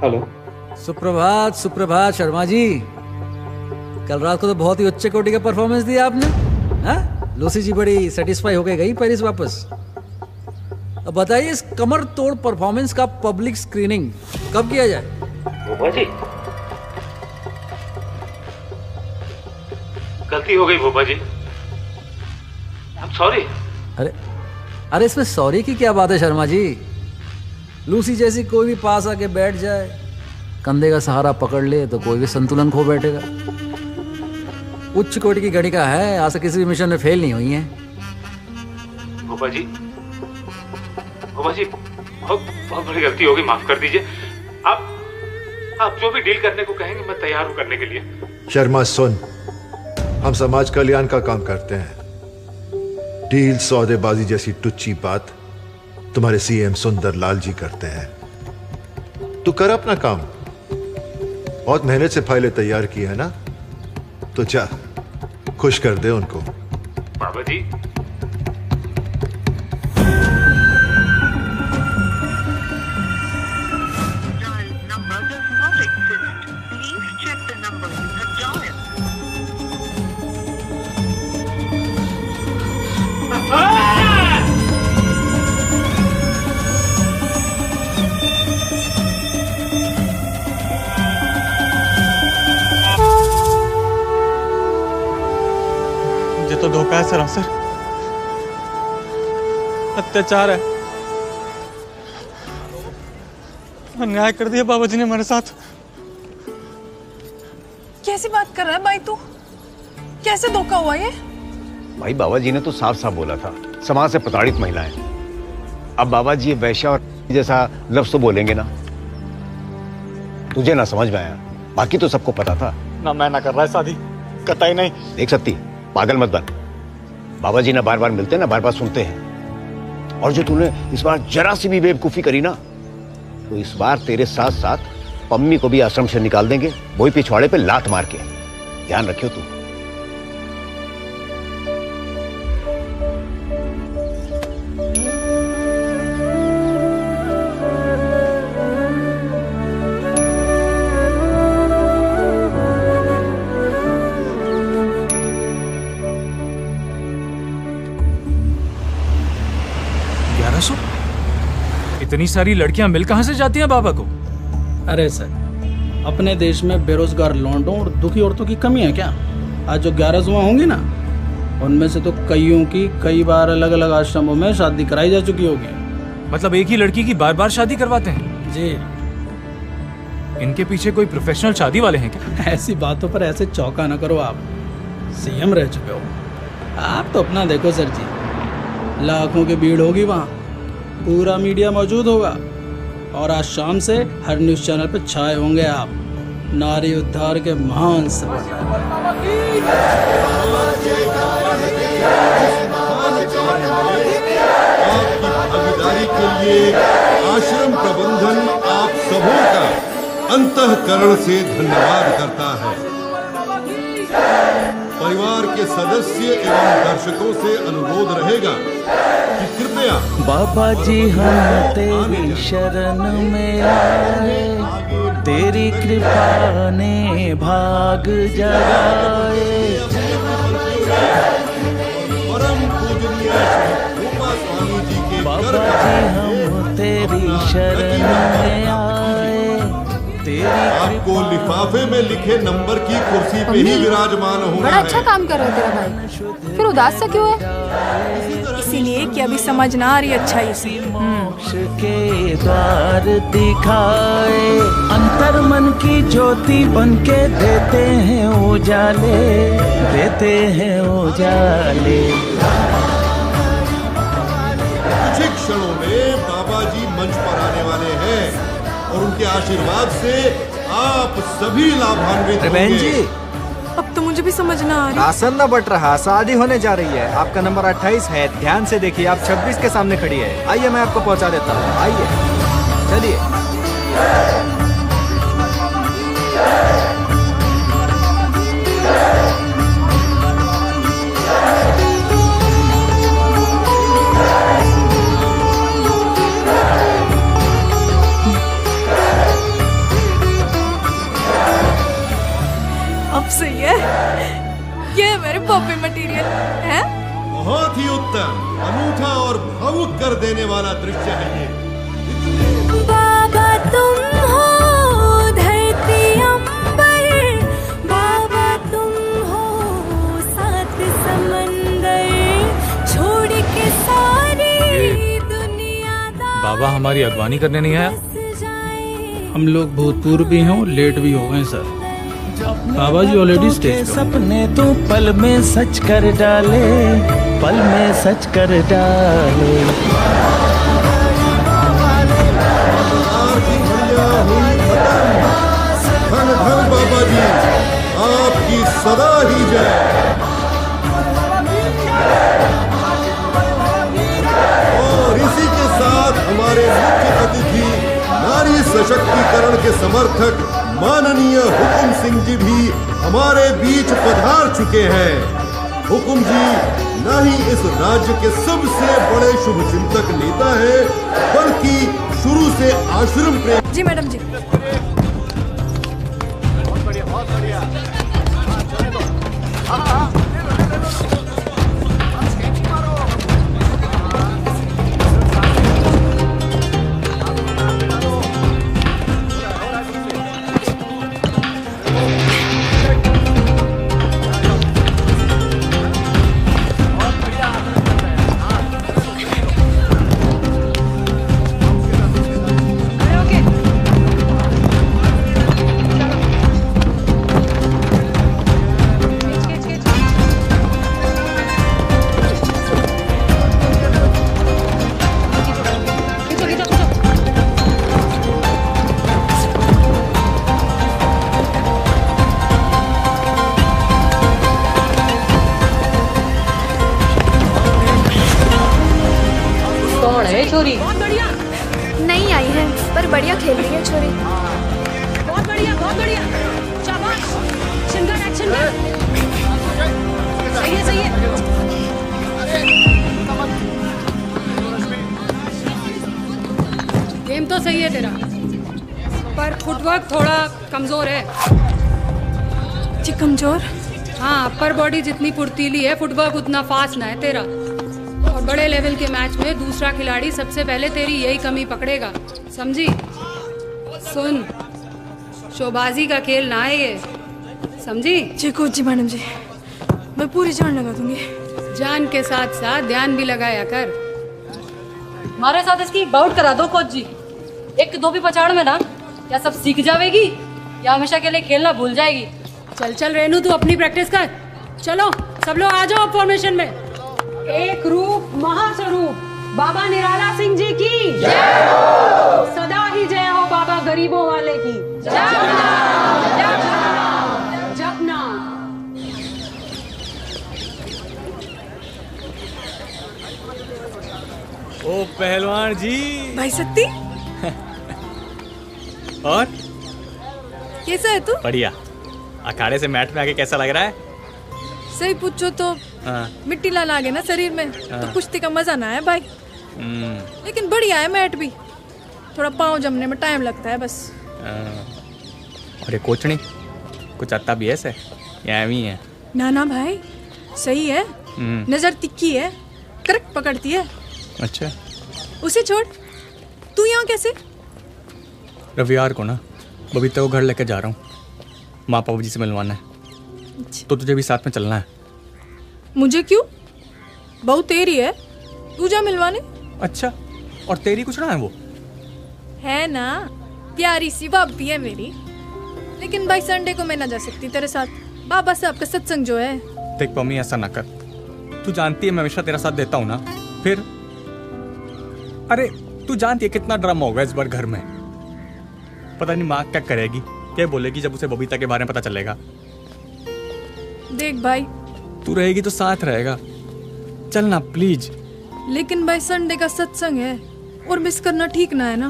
हेलो। सुप्रभात सुप्रभात शर्मा जी, कल रात को तो बहुत ही उच्च कोटि का परफॉर्मेंस दिया आपने। हाँ, लूसी जी बड़ी सेटिस्फाई होके गई पेरिस वापस। अब बताइए, इस कमर तोड़ परफॉर्मेंस का पब्लिक स्क्रीनिंग कब किया जाए? भूपा जी, गलती हो गई भूपा जी, आई एम सॉरी। अरे इसमें सॉरी की क्या बात है शर्मा जी? लूसी जैसी कोई भी पास आके बैठ जाए, कंधे का सहारा पकड़ ले तो कोई भी संतुलन खो बैठेगा। उच्च कोटि की गणिका है, आज तक किसी भी मिशन में फेल नहीं हुई है। भूपा जी बहुत बड़ी गलती होगी, माफ कर दीजिए। आप जो भी डील करने को कहेंगे मैं तैयार हूं करने के लिए। शर्मा सुन, हम समाज कल्याण का काम करते हैं। डील सौदेबाजी जैसी टुच्ची बात तुम्हारे सीएम सुंदर लाल जी करते हैं। तू कर अपना काम, बहुत मेहनत से फाइलें तैयार की है ना, तो जा खुश कर दे उनको। बाबा जी, तो धोखा है सरासर, अत्याचार है, अन्याय कर दिया बाबा जी ने हमारे साथ। कैसी बात कर रहा है भाई तू? कैसे धोखा हुआ ये? भाई बाबा जी ने तो साफ साफ बोला था समाज से प्रताड़ित महिलाएं। अब बाबा जी वैश्या और जैसा लफ्ज तो बोलेंगे ना। तुझे ना समझ में आया, बाकी तो सबको पता था ना। मैं ना कर रहा है शादी, कतई नहीं। देख सकती, पागल मत बन। बाबा जी ना बार बार मिलते ना, बार बार सुनते हैं। और जो तूने इस बार जरा सी भी बेवकूफी करी ना, तो इस बार तेरे साथ साथ पम्मी को भी आश्रम से निकाल देंगे, वही पिछवाड़े पे लात मार के। ध्यान रखियो तू। इतनी सारी लड़कियां मिल कहां से जाती हैं बाबा को? अरे सर, अपने देश में बेरोजगार लौंडों और दुखी औरतों की कमी है क्या? आज जो 11 होंगी ना, उनमें से तो कईयों की कई बार अलग अलग आश्रमों में शादी कराई जा चुकी होगी। मतलब एक ही लड़की की बार बार शादी करवाते हैं? जी। इनके पीछे कोई प्रोफेशनल शादी वाले हैं क्या? ऐसी बातों पर ऐसे चौंका ना करो। आप सीएम रह चुके हो। आप तो अपना देखो सर जी, लाखों की भीड़ होगी वहाँ, पूरा मीडिया मौजूद होगा और आज शाम से हर न्यूज चैनल पर छाए होंगे आप, नारी उद्धार के महान सपूत। भागीदारी के लिए आश्रम प्रबंधन आप सबों का अंतःकरण से धन्यवाद करता है। परिवार के सदस्य एवं दर्शकों से अनुरोध रहेगा कि कृपया बाबा जी हम तेरी शरण में आए, तेरी कृपा ने भाग जगाए। परम पूजनीय रूपा स्वामी जी के बाबा जी हम तेरी शरण में आए, आपको लिफाफे में लिखे नंबर की कुर्सी पे ही विराजमान होना बड़ा है। अच्छा काम कर रहा है तेरा भाई, फिर उदास सा क्यों है? इसीलिए कि अभी समझ ना आ रही अच्छाई से। मोक्ष के द्वार दिखाए, अंतर मन की ज्योति बन के देते हैं उजाले, देते हैं उजाले। कुछ ही क्षणों में बाबा जी मंच पर आने वाले हैं और उनके आशीर्वाद से आप सभी लाभान्वित होंगे। अब तो मुझे भी समझ ना आ रही। आसन न बट रहा, शादी होने जा रही है। आपका नंबर 28 है, ध्यान से देखिए। आप 26 के सामने खड़ी है। आइए मैं आपको पहुंचा देता हूँ, आइए चलिए। अब सही है, ये मेरे पॉपी मटेरियल है। बहुत ही उत्तम, अनूठा और भावुक कर देने वाला दृश्य है ये। बाबा तुम हो धरती अंबर, बाबा तुम हो सात समंदर, छोड़ के सारी दुनिया। बाबा हमारी अगवानी करने नहीं आया? हम लोग भूतपूर्व भी हैं और लेट भी हो गए सर। बाबा जी ऑलरेडी स्टेज पे। सपने तो पल में सच कर डाले, पल में सच कर डाले। धन धन बाबा जी, आपकी सदा ही जय। और इसी के साथ हमारे मुख्य अतिथि, नारी सशक्तिकरण के समर्थक माननीय हुकुम सिंह जी भी हमारे बीच पधार चुके हैं। हुकुम जी न ही इस राज्य के सबसे बड़े शुभचिंतक नेता है, बल्कि शुरू से आश्रम प्रेम। जी मैडम जी। बहुत बढ़िया, बहुत बढ़िया। खेल रही है छोरी। बहुत बढ़िया, बहुत बढ़िया, शाबाश। शिनगार एक्शन कर। सही है, सही है। गेम तो सही है तेरा, पर फुटवर्क थोड़ा कमजोर है। जी कमजोर? हाँ, अपर बॉडी जितनी फुर्तीली है, फुटवर्क उतना फास्ट ना है तेरा। और बड़े लेवल के मैच में दूसरा खिलाड़ी सबसे पहले तेरी यही कमी पकड़ेगा, समझी? सुन, शोबाजी का खेल ना है ये, समझी? जी कोच जी, मैडम जी, मैं पूरी जान लगा दूंगी। जान के साथ साथ ध्यान भी लगाया कर। हमारे साथ इसकी बाउट करा दो कोच जी। एक दो भी पछाड़ में ना, या सब सीख जाएगी या हमेशा के लिए खेलना भूल जाएगी। चल चल रेनू, तू अपनी प्रैक्टिस कर। चलो सब लोग आ जाओ फॉर्मेशन में। एक रूप महास्वरूप बाबा निराला सिंह जी की जय हो। सदा ही जय हो बाबा गरीबों वाले की जपना। ओ पहलवान जी। भाई सत्ती। और कैसा है तू? बढ़िया। अखाड़े से मैट में आके कैसा लग रहा है? सही पूछो तो हाँ। मिट्टी ला लागे ना शरीर में, हाँ। तो कुश्ती का मजा ना है भाई। लेकिन बढ़िया है मैट भी, थोड़ा पाँव जमने में टाइम लगता है बस। और ये कोचनी कुछ आता भी ऐसे या एवं ही है? ना ना भाई, सही है, नजर तिक्की है, करेक्ट पकड़ती है। अच्छा, उसे छोड़, तू यहाँ कैसे? रविवार को ना बबीता को घर लेकर जा रहा हूँ, माँ पापा जी से मिलवाना है। तो तुझे भी साथ में चलना है। मुझे क्यों? बहू तेरी है, तू जा मिलवाने। अच्छा, और तेरी कुछ ना है? वो है ना, प्यारी सी भाभी है मेरी। लेकिन भाई संडे को मैं ना जा सकती तेरे साथ, बाबा साहब का सत्संग जो है। देख पम्मी, ऐसा ना कर। तू जानती है मैं हमेशा तेरा साथ देता हूँ ना। फिर अरे तू जानती है कितना ड्रामा होगा इस बार घर में। पता नहीं माँ क्या करेगी, क्या बोलेगी जब उसे बबीता के बारे में पता चलेगा। देख भाई, तू रहेगी तो साथ रहेगा, चलना प्लीज। लेकिन भाई संडे का सत्संग है और मिस करना ठीक ना है ना।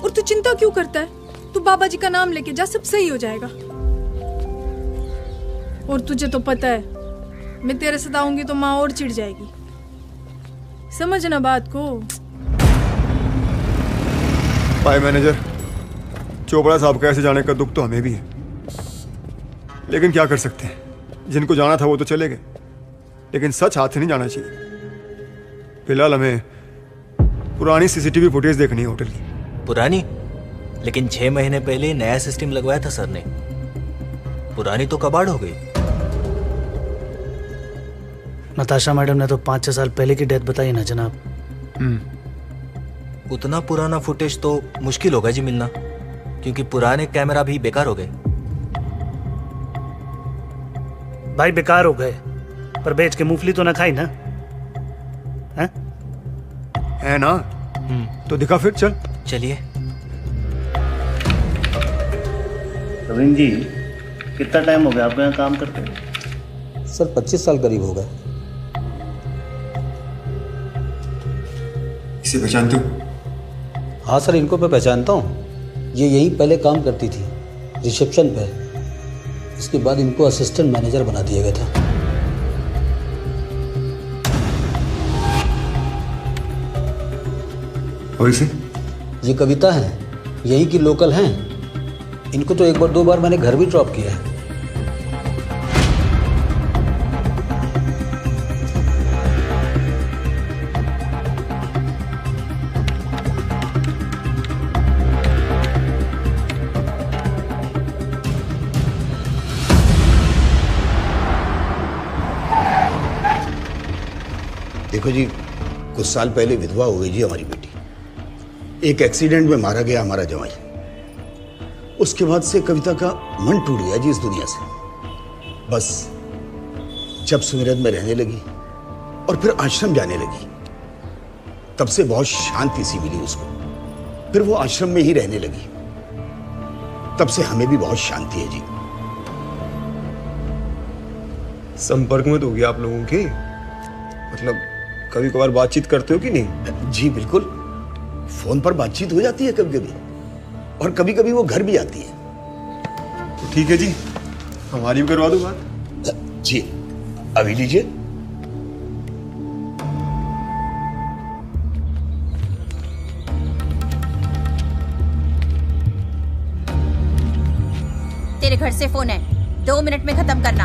और तू चिंता क्यों करता है? तू बाबा जी का नाम लेके जा, सब सही हो जाएगा। और तुझे तो पता है, मैं तेरे साथ आऊंगी तो माँ और चिढ़ जाएगी, समझना बात को। भाई मैनेजर, चोपड़ा साहब का ऐसे जाने का दुख तो हमें भी है, लेकिन क्या कर सकते हैं। जिनको जाना था वो तो चले गए, लेकिन सच हाथ से नहीं जाना चाहिए। फिलहाल हमें पुरानी सीसीटीवी फुटेज देखनी है होटल की। पुरानी? लेकिन 6 महीने पहले ही नया सिस्टम लगवाया था सर ने। पुरानी तो कबाड़ हो गई। नताशा मैडम ने तो 5-6 साल पहले की डेथ बताई ना जनाब। उतना पुराना फुटेज तो मुश्किल होगा जी मिलना, क्योंकि पुराने कैमरा भी बेकार हो गए। भाई बेकार हो गए, पर बेच के मूंगफली तो ना खाई ना? है ना? तो दिखा फिर, चल। चलिए। रविंद्र जी, कितना टाइम हो गया आपको यहाँ काम करते? सर 25 साल करीब हो गए। इसे पहचानते हो? हाँ सर, इनको मैं पहचानता हूँ। ये यहीं पहले काम करती थी, रिसेप्शन पे। इसके बाद इनको असिस्टेंट मैनेजर बना दिया गया था। और इसे? ये कविता है, यहीं की लोकल हैं। इनको तो 1-2 बार मैंने घर भी ड्रॉप किया है। देखो जी, कुछ साल पहले विधवा हो गई जी हमारी बेटी। एक एक्सीडेंट में मारा गया हमारा जवाई। उसके बाद से कविता का मन टूट गया जी इस दुनिया से। बस जब सुमिरन में रहने लगी और फिर आश्रम जाने लगी, तब से बहुत शांति सी मिली उसको। फिर वो आश्रम में ही रहने लगी, तब से हमें भी बहुत शांति है जी। संपर्क में तो हो गया आप लोगों के? मतलब कभी कभार बातचीत करते हो कि नहीं? जी बिल्कुल, फोन पर बातचीत हो जाती है कभी कभी। और कभी कभी वो घर भी आती है। तो ठीक है जी, हमारी भी करवा दो बात। जी अभी लीजिए। तेरे घर से फोन है, 2 मिनट में खत्म करना।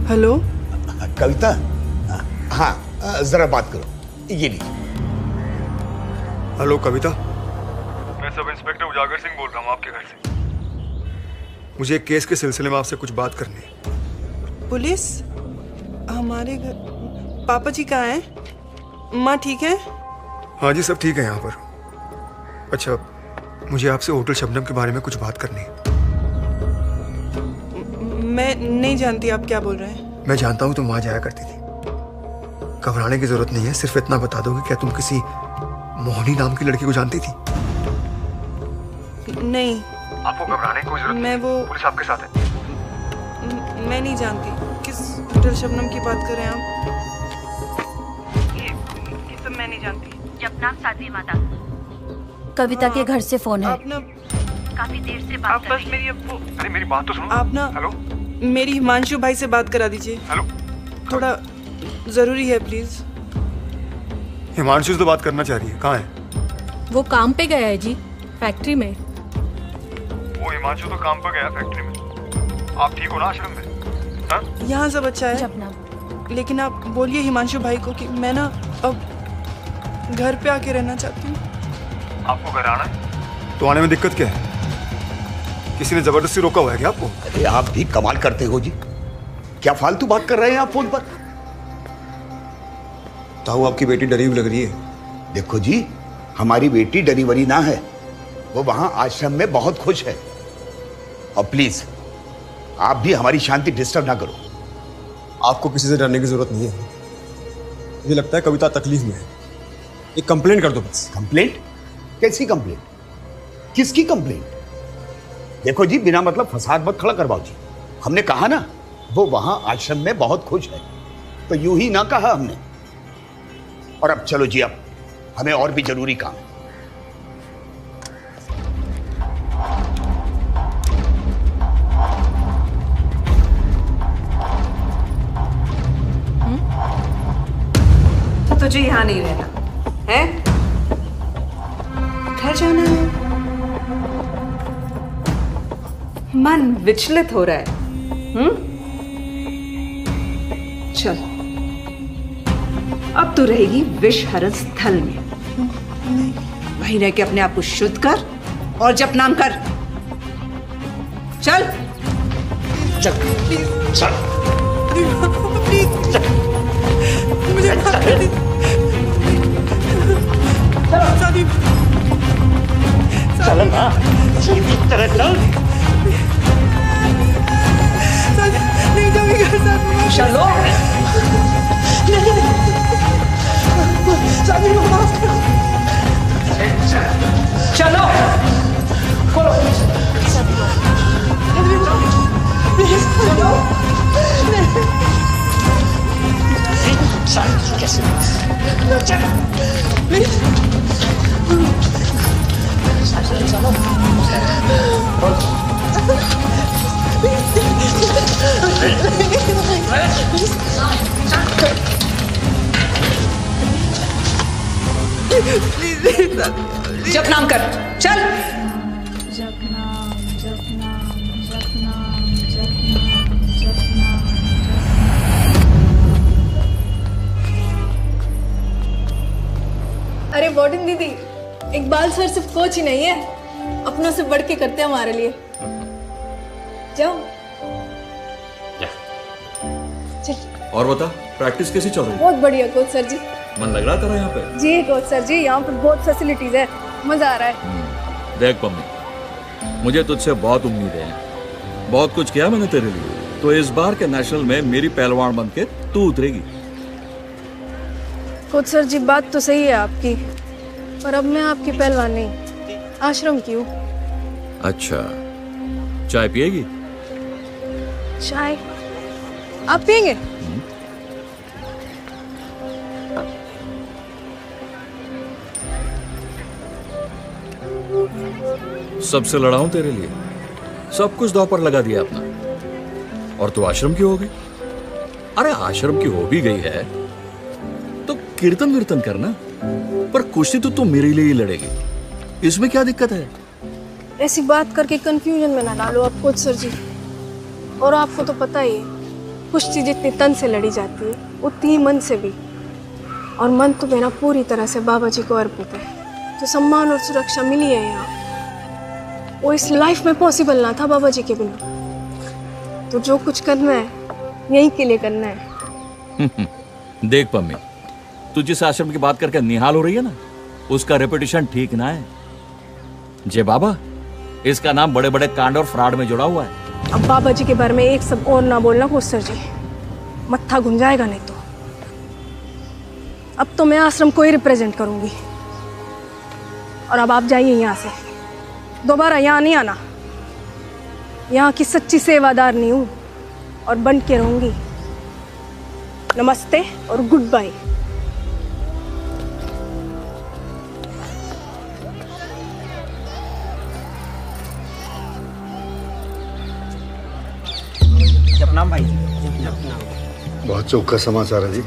हेलो कविता, हाँ जरा बात करो, ये लीजिए। हेलो कविता, मैं सब इंस्पेक्टर उजागर सिंह बोल रहा हूँ आपके घर से। मुझे एक केस के सिलसिले में आपसे कुछ बात करनी है। पुलिस? हमारे घर पापा जी कहाँ हैं? माँ ठीक है? हाँ जी सब ठीक है यहाँ पर। अच्छा, मुझे आपसे होटल शबनम के बारे में कुछ बात करनी है। मैं नहीं जानती आप क्या बोल रहे हैं। मैं जानता हूँ तुम वहां जाया करती थी। घबराने की जरूरत नहीं है, सिर्फ इतना बता दो कि क्या तुम किसी मोहनी नाम की लड़की को जानती थी? नहीं। आपको घबराने की कोई जरूरत मैं वो पुलिस आपके साथ है। मैं नहीं जानती। किस होटल शबनम की बात कर रहे हैं आप? ये सब मैं नहीं जानती। जपना साध्वी माता। कविता के घर से फोन है। आप ना काफी देर से बात कर रही है। अरे मेरी बात तो सुनो। आप ना हेलो, मेरी हिमांशु भाई से बात करा दीजिए। हेलो, थोड़ा जरूरी है प्लीज। हिमांशु से तो बात करना चाह रही है, कहाँ है? वो काम पे गया है जी, फैक्ट्री में। वो हिमांशु तो काम पर गया फैक्ट्री में। आप ठीक हो ना आश्रम में? हाँ? यहाँ सब अच्छा है, लेकिन आप बोलिए हिमांशु भाई को कि मैं ना अब घर पे आके रहना चाहती हूँ। आपको घर आना है? तो आने में दिक्कत क्या है? किसी ने जबरदस्ती रोका हुआ है क्या आपको? अरे आप भी कमाल करते हो जी, क्या फालतू बात कर रहे हैं आप फोन पर? ताऊ आपकी बेटी डरी हुई लग रही है। देखो जी, हमारी बेटी डरी वरी ना है, वो वहां आश्रम में बहुत खुश है। और प्लीज आप भी हमारी शांति डिस्टर्ब ना करो। आपको किसी से डरने की जरूरत नहीं है। मुझे लगता है कविता तकलीफ में है। एक कंप्लेंट कर दो बस। कंप्लेंट? कैसी कंप्लेंट? किसकी कंप्लेंट? देखो जी, बिना मतलब फसाद मत खड़ा करवाओ जी। हमने कहा ना वो वहां आश्रम में बहुत खुश है, तो यूं ही ना कहा हमने। और अब चलो जी, अब हमें और भी जरूरी काम है। तो तुझे यहाँ नहीं रहना है, घर जाना है। मन विचलित हो रहा है। चल, अब तू रहेगी विषहरण स्थल में। वहीं रह के अपने आप को शुद्ध कर और जप नाम कर। चल चल चल मुझे माफ कर दी। चल ना, सीधी तरह चल। नहीं जाऊंगी घर साथ। चलो। शादी को माफ करो। चलो बोलो। जप नाम कर। चल अरे वार्डन दीदी, इकबाल सर सिर्फ कोच ही नहीं है, अपनों से बढ़ के करते हैं हमारे लिए। जाओ। चल। और बता, प्रैक्टिस कैसी चल रही है? बहुत बढ़िया कोच सर जी। मन लग रहा तेरा यहाँ पे? जी कोच सर जी, यहाँ पर बहुत फैसिलिटीज है, मजा आ रहा है। देख पम्मी, मुझे तुझसे बहुत उम्मीदें हैं। बहुत कुछ किया मैंने तेरे लिए, तो इस बार के नेशनल में मेरी पहलवान बन के तू उतरेगी। कोच सर जी, बात तो सही है आपकी, पर अब मैं आपकी पहलवान नहीं, आश्रम की हूँ। अच्छा, चाय पिएगी? चाय आप पियेंगे? सबसे लड़ा हूं तेरे लिए, सब कुछ दांव पर लगा दिया अपना। और तू आश्रम की हो गई? अरे आश्रम की हो भी गई है तो कीर्तन वीर्तन करना, पर कुश्ती तो तू मेरे लिए ही लड़ेगी, इसमें क्या दिक्कत है? ऐसी बात करके कंफ्यूजन में ना डालो आप कोच सर जी। और आपको तो पता ही है, कुश्ती जितनी तन से लड़ी जाती है उतनी ही मन से भी। और मन तो मेरा पूरी तरह से बाबा जी को अर्पित है। जो सम्मान और सुरक्षा मिली है यहाँ, वो इस लाइफ में पॉसिबल ना था बाबा जी के बिना। तो जो कुछ करना है यहीं के लिए करना है। देख पम्मी, तू जिस आश्रम की बात करके निहाल हो रही है ना, उसका रेपुटेशन ठीक ना है। जे बाबा, इसका नाम बड़े बड़े कांड और फ्रॉड में जुड़ा हुआ है। अब बाबा जी के बारे में एक सब और ना बोलना कोच सर जी, मत्था घूम जाएगा नहीं तो। अब तो मैं आश्रम को ही रिप्रेजेंट करूंगी। और अब आप जाइए यहाँ से, दोबारा यहाँ नहीं आना। यहाँ की सच्ची सेवादार नहीं हूँ और बन के रहूंगी। नमस्ते और गुड बाय। जपनाम भाई। बहुत चौका समाचार है जी।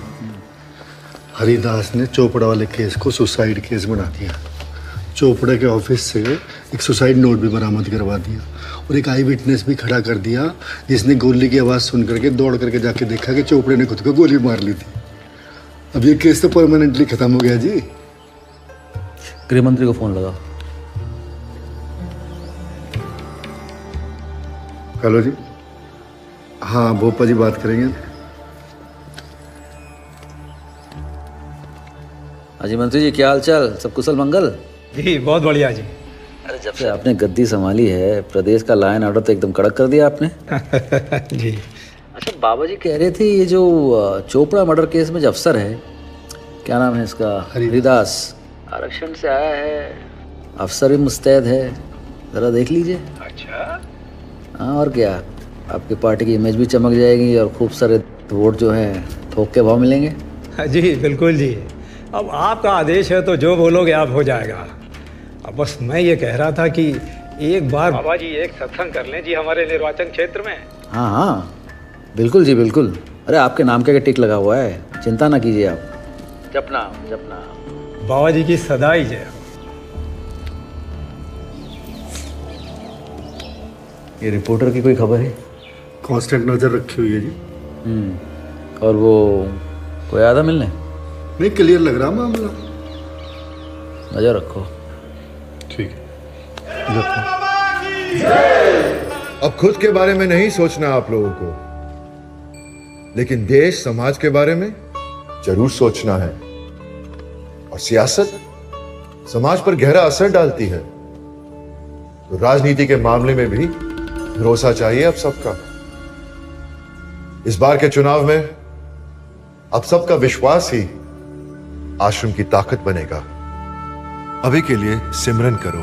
हरिदास ने चोपड़ा वाले केस को सुसाइड केस बना दिया। चोपड़ा के ऑफिस से एक सुसाइड नोट भी बरामद करवा दिया और एक आई विटनेस भी खड़ा कर दिया, जिसने गोली की आवाज़ सुन करके दौड़ करके जाके देखा कि चोपड़े ने खुद को गोली मार ली थी। अब ये केस तो परमानेंटली खत्म हो गया जी। गृह मंत्री को फोन लगाओ। हेलो जी। हाँ, भोपा जी बात करेंगे। अजी मंत्री जी, क्या हाल चाल? सब कुशल मंगल? जी बहुत बढ़िया जी। अरे जब से आपने गद्दी संभाली है, प्रदेश का लाइन ऑर्डर तो एकदम कड़क कर दिया आपने। जी। अच्छा, बाबा जी कह रहे थे ये जो चोपड़ा मर्डर केस में जो अफसर है, क्या नाम है इसका, हरिदास, आरक्षण से आया है, अफसर भी मुस्तैद है, जरा देख लीजिए। अच्छा। हाँ, और क्या, आपकी पार्टी की इमेज भी चमक जाएगी और खूब सारे वोट जो है थोक के भाव मिलेंगे। जी बिल्कुल जी, अब आपका आदेश है तो जो बोलोगे आप हो जाएगा। अब बस मैं ये कह रहा था कि एक बार बाबा जी एक सत्संग कर लें जी हमारे निर्वाचन क्षेत्र में। हाँ हाँ बिल्कुल जी बिल्कुल। अरे आपके नाम के टिक लगा हुआ है, चिंता ना कीजिए आप। जपना जपना। बाबा जी की सदाई जय। ये रिपोर्टर की कोई खबर है? कांस्टेंट नजर रखी हुई है जी। और वो कोई आया था मिलने? नहीं, क्लियर लग रहा मामला। नजर रखो। ठीक है। अब खुद के बारे में नहीं सोचना आप लोगों को, लेकिन देश समाज के बारे में जरूर सोचना है। और सियासत समाज पर गहरा असर डालती है, तो राजनीति के मामले में भी भरोसा चाहिए अब सबका। इस बार के चुनाव में अब सबका विश्वास ही आश्रम की ताकत बनेगा। अभी के लिए सिमरन करो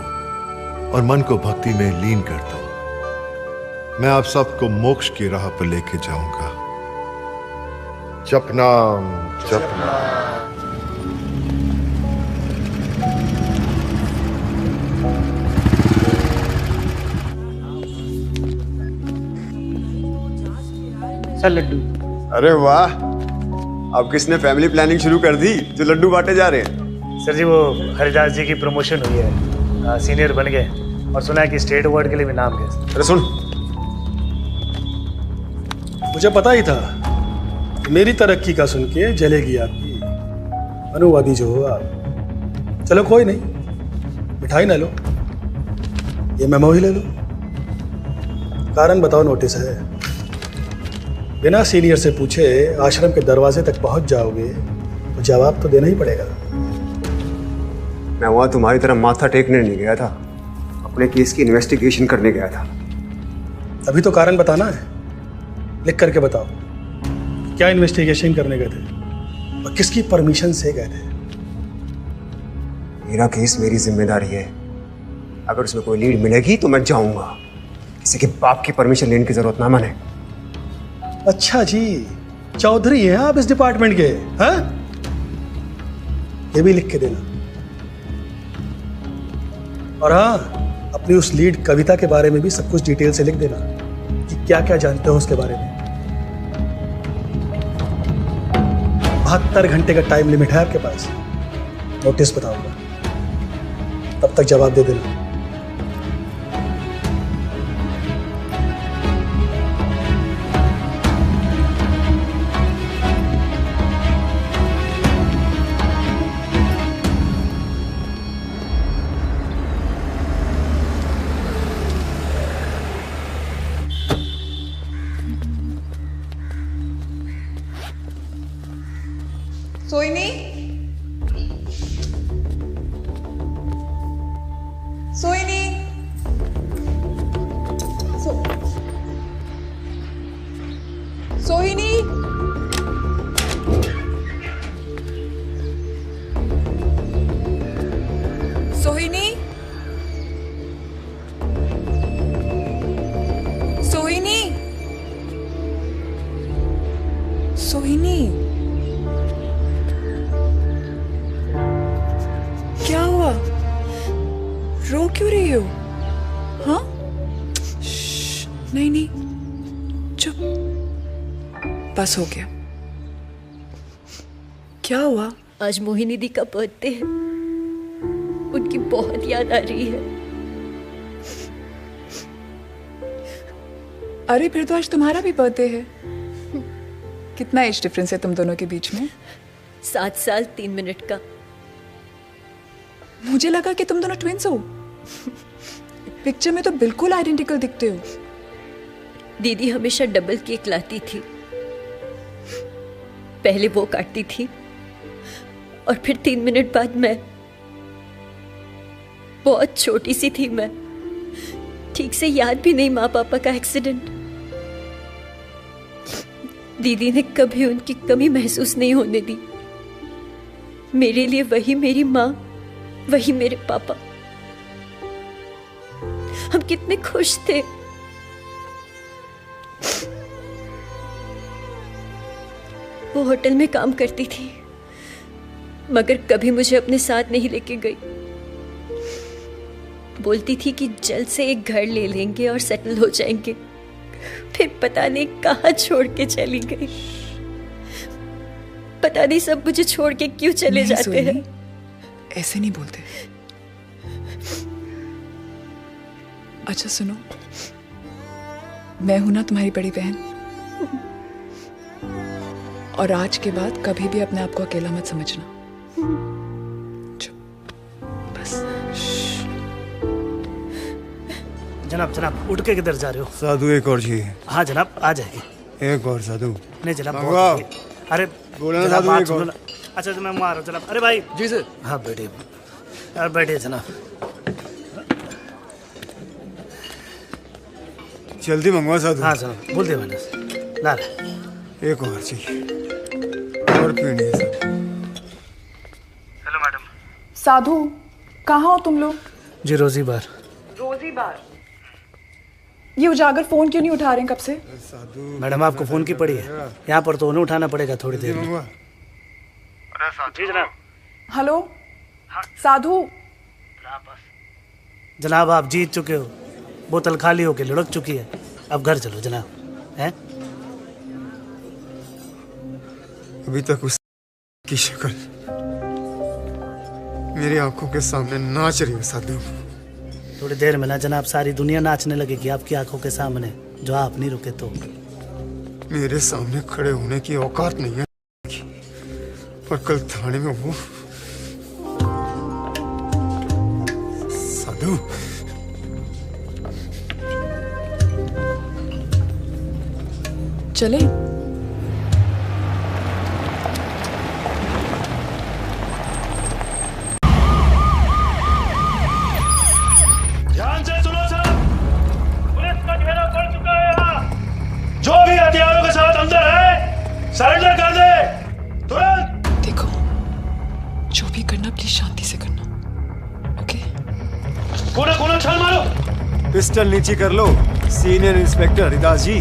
और मन को भक्ति में लीन कर दो। मैं आप सबको मोक्ष की राह पर लेके जाऊंगा। जपनाम जपनाम। सर लड्डू। अरे वाह, अब किसने फैमिली प्लानिंग शुरू कर दी जो लड्डू बांटे जा रहे हैं? सर जी वो हरिदास जी की प्रमोशन हुई है, सीनियर बन गए और सुना है कि स्टेट अवार्ड के लिए भी नाम गए। अरे सुन, मुझे पता ही था मेरी तरक्की का सुन के जलेगी आपकी अनुवादी जो हो आप। चलो कोई नहीं, मिठाई ना लो, ये मेमो ही ले लो। कारण बताओ, नोटिस है, बिना सीनियर से पूछे आश्रम के दरवाजे तक पहुंच जाओगे तो जवाब तो देना ही पड़ेगा। मैं वहां तुम्हारी तरह माथा टेकने नहीं गया था, अपने केस की इन्वेस्टिगेशन करने गया था। अभी तो कारण बताना है, लिख करके बताओ क्या इन्वेस्टिगेशन करने गए थे और किसकी परमिशन से गए थे। मेरा केस मेरी जिम्मेदारी है, अगर उसमें कोई लीड मिलेगी तो मैं जाऊंगा, किसी के बाप की परमिशन लेने की जरूरत ना माने। अच्छा जी, चौधरी हैं आप इस डिपार्टमेंट के? हाँ, ये भी लिख के देना। और हाँ, अपनी उस लीड कविता के बारे में भी सब कुछ डिटेल से लिख देना कि क्या क्या जानते हो उसके बारे में। 72 घंटे का टाइम लिमिट है आपके पास। नोटिस बताऊंगा, तब तक जवाब दे देना। सोइनी, सोइनी, सोहिनी, सोहिनी, सोहिनी, सोहिनी, क्या हुआ? रो क्यों रही हो? हाँ? नहीं नहीं, चुप, बस हो गया। क्या हुआ? आज मोहिनी दी का बर्थडे है, उनकी बहुत याद आ रही है। अरे फिर तो आज तुम्हारा भी बर्थडे है। कितना एज डिफरेंस है तुम दोनों के बीच में? 7 साल 3 मिनट का। मुझे लगा कि तुम दोनों ट्विंस हो। पिक्चर में तो बिल्कुल आइडेंटिकल दिखते हो। दीदी हमेशा डबल केक लाती थी, पहले वो काटती थी और फिर 3 मिनट बाद मैं। बहुत छोटी सी थी मैं, ठीक से याद भी नहीं माँ पापा का एक्सीडेंट। दीदी ने कभी उनकी कमी महसूस नहीं होने दी। मेरे लिए वही मेरी माँ, वही मेरे पापा। हम कितने खुश थे। वो होटल में काम करती थी, मगर कभी मुझे अपने साथ नहीं लेके गई। बोलती थी कि जल्द से एक घर ले लेंगे और सेटल हो जाएंगे। फिर पता नहीं कहाँ छोड़ के चली गई। पता नहीं सब मुझे छोड़ के क्यों चले जाते हैं। ऐसे नहीं बोलते। अच्छा सुनो, मैं हूं ना तुम्हारी बड़ी बहन, और आज के बाद कभी भी अपने आप को अकेला मत समझना। बस। जनाब जनाब उठ के किधर जा रहे हो? साधु एक और चाहिए। हाँ जनाब आ जाएगी। एक और साधु। नहीं जनाब मंगवाओ। बहुत हो गई। अरे बोलो ना जनाब, साधु, बात एक सुनो और। ना। अच्छा तो मैं वहाँ आ रहा हूँ जनाब। अरे भाई जी सर। हाँ बैठे यार, बैठे जनाब। जल्दी मंगवा साधु। हाँ जनाब बोल दिया मैंने। ला ले। एक और चाहिए, और पीनी है साधु। Hello madam. साधु कहाँ हो तुम लोग? जी रोजी बार। रोजी बार? ये उजागर फोन क्यों नहीं उठा रहे हैं कब से? मैडम आपको फोन की पड़ी है, यहाँ पर तो उन्हें उठाना पड़ेगा थोड़ी देर में। जी जनाब। हेलो साधु। जनाब आप जीत चुके हो, बोतल खाली होके लुढ़क चुकी है। अब घर चलो जनाब। हैं? अभी तक उसकी शक्ल मेरी आंखों के सामने नाच रही है साधु। थोड़ी देर में ना जनाब सारी दुनिया नाचने लगेगी आपकी आंखों के सामने, जो आप नहीं रुके तो। मेरे सामने खड़े होने की औकात नहीं है, पर कल थाने में वो साधु। चले? ध्यान से सुनो सब, पुलिस का घेराव पड़ चुका है यहाँ। जो भी हथियारों के साथ अंदर है सरेंडर कर दे तुरंत। देखो, जो भी करना प्लीज शांति से करना, ओके? कोना कोना छाल मारो। पिस्टल नीचे कर लो सीनियर इंस्पेक्टर हरिदास जी।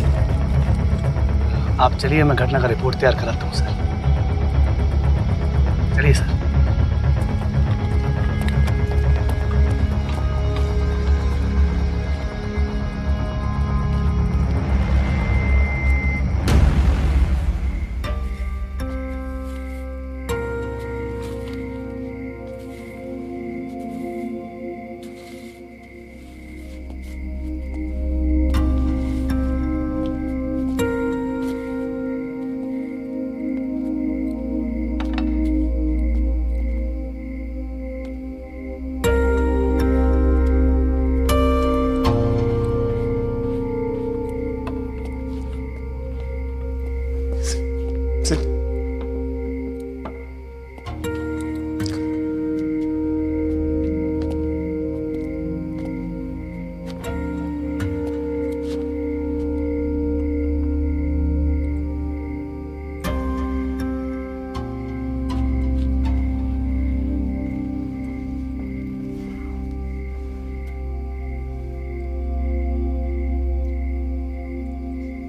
आप चलिए, मैं घटना का रिपोर्ट तैयार कराता हूँ सर। चलिए सर।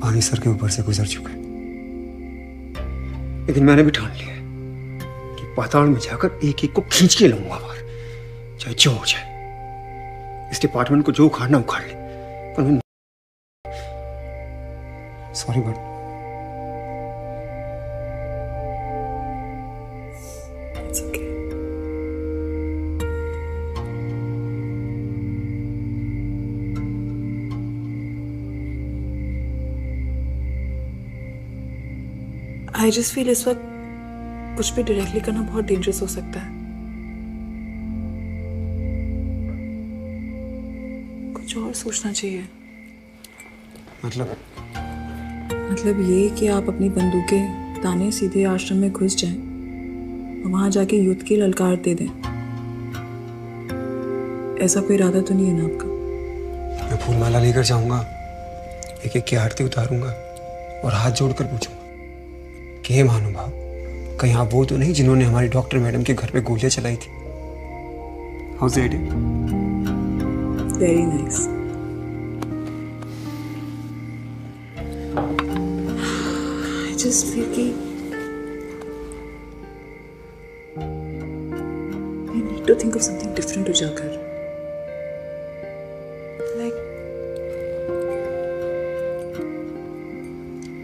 पानी सर के ऊपर से गुजर चुका है, लेकिन मैंने भी ठान लिया है कि पाताल में जाकर एक एक को खींच के लाऊंगा बाहर, चाहे जो हो जाए। इस डिपार्टमेंट को जो उखाड़ना उखाड़ ले, पर मैं sorry but I just feel इस वक्त कुछ भी डायरेक्टली करना बहुत डेंजरस हो सकता है। कुछ और सोचना चाहिए। मतलब ये कि आप अपनी बंदूकें ताने सीधे आश्रम में घुस जाएं और वहां जाके युद्ध की ललकार दे दें। ऐसा कोई इरादा तो नहीं है ना आपका? मैं फूलमाला लेकर जाऊंगा, एक एक की आरती उतारूंगा और हाथ जोड़कर पूछूंगा कि हे महानुभाव, कहीं आप वो तो नहीं जिन्होंने हमारी डॉक्टर मैडम के घर पे गोलियां चलाई थी? How is it? Very nice. I just feel कि I need to think of something different उजागर।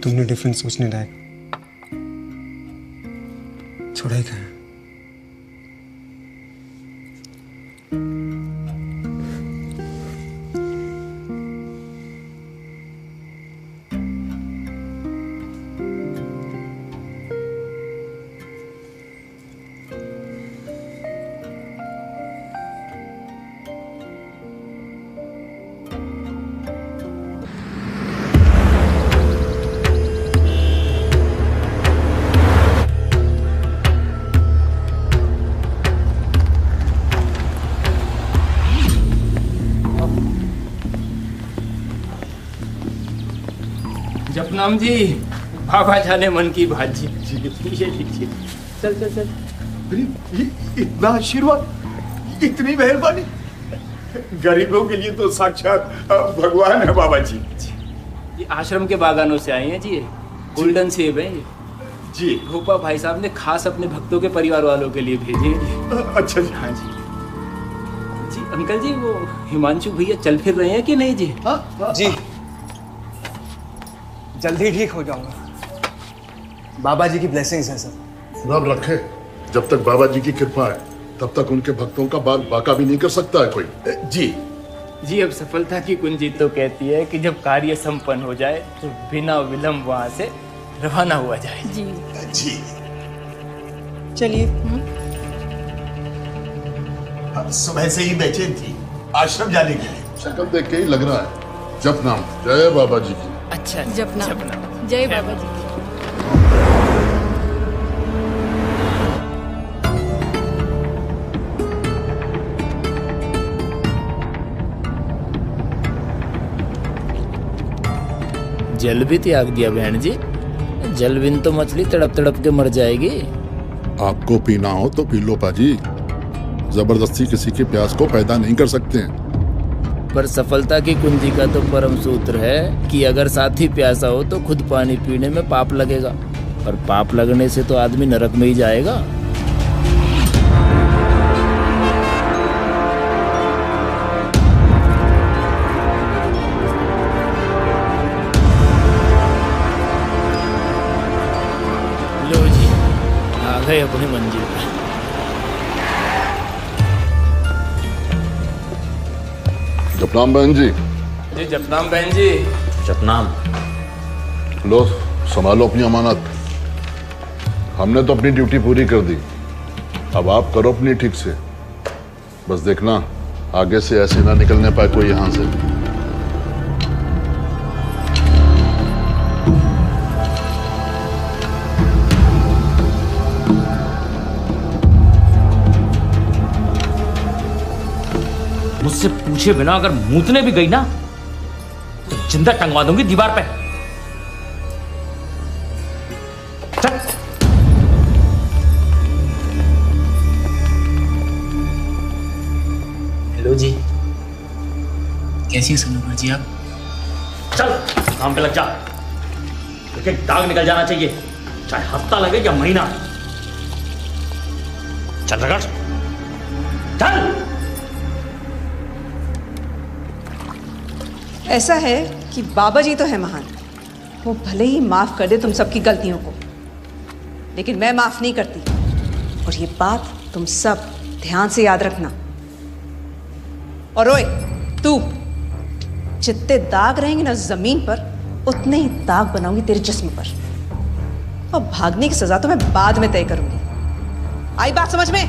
तुमने डिफरेंट सोचने लायक छोड़ा ही कहा। जपनाम जी, बाबा जाने मन की बात जी। ये लीजिए। चल चल चल। इतना आशीर्वाद, इतनी मेहरबानी, गरीबों के लिए तो साक्षात भगवान है बाबा जी। ये आश्रम के बागानों से आए हैं जी, ये गोल्डन सेब है ये जी। भोपा भाई साहब ने खास अपने भक्तों के परिवार वालों के लिए भेजे हैं। अच्छा जी। हाँ जी। जी अंकल जी, वो हिमांशु भैया चल फिर रहे हैं कि नहीं जी? जी जल्दी ठीक हो जाऊंगा, बाबा जी की ब्लेसिंग्स हैं सर। रब रखे, जब तक बाबा जी की कृपा है तब तक उनके भक्तों का बाल बाका भी नहीं कर सकता है कोई। जी जी। अब सफलता की कुंजी तो कहती है कि जब कार्य संपन्न हो जाए तो बिना विलंब वहां से रवाना हुआ जाए। जी जी। चलिए। सुबह से ही बेचैन थी आश्रम जाने के लिए। शक्ल देख के ही लग रहा है। जपनाम, जय बाबा जी की। अच्छा, जपनाम। जय बाबा जी की। जल भी त्याग दिया बहन जी। जल बिन तो मछली तड़प तड़प के मर जाएगी। आपको पीना हो तो पी लो पाजी, जबरदस्ती किसी की प्यास को पैदा नहीं कर सकते हैं। पर सफलता की कुंजी का तो परम सूत्र है कि अगर साथी प्यासा हो तो खुद पानी पीने में पाप लगेगा, और पाप लगने से तो आदमी नरक में ही जाएगा। लो जी, आ गए अपनी मंजिल पे। जपनाम बहन जी। जी जपनाम बहन जी। जपनाम। लो संभालो अपनी अमानत। हमने तो अपनी ड्यूटी पूरी कर दी, अब आप करो अपनी ठीक से। बस देखना आगे से ऐसे ना निकलने पाए कोई यहां से। मुझसे पूछे बिना अगर मूतने भी गई ना तो जिंदा टंगवा दूंगी दीवार पे। चल। हेलो जी, कैसी हैं सनोवर जी आप? चल काम पे लग जा। एक एक दाग निकल जाना चाहिए, चाहे हफ्ता लगे या महीना। चल रगड़, चल। ऐसा है कि बाबा जी तो है महान, वो भले ही माफ कर दे तुम सबकी गलतियों को, लेकिन मैं माफ नहीं करती। और ये बात तुम सब ध्यान से याद रखना। और ओए तू, जितने दाग रहेंगे ना जमीन पर, उतने ही दाग बनाऊंगी तेरे जिस्म पर। और भागने की सजा तो मैं बाद में तय करूंगी। आई बात समझ में?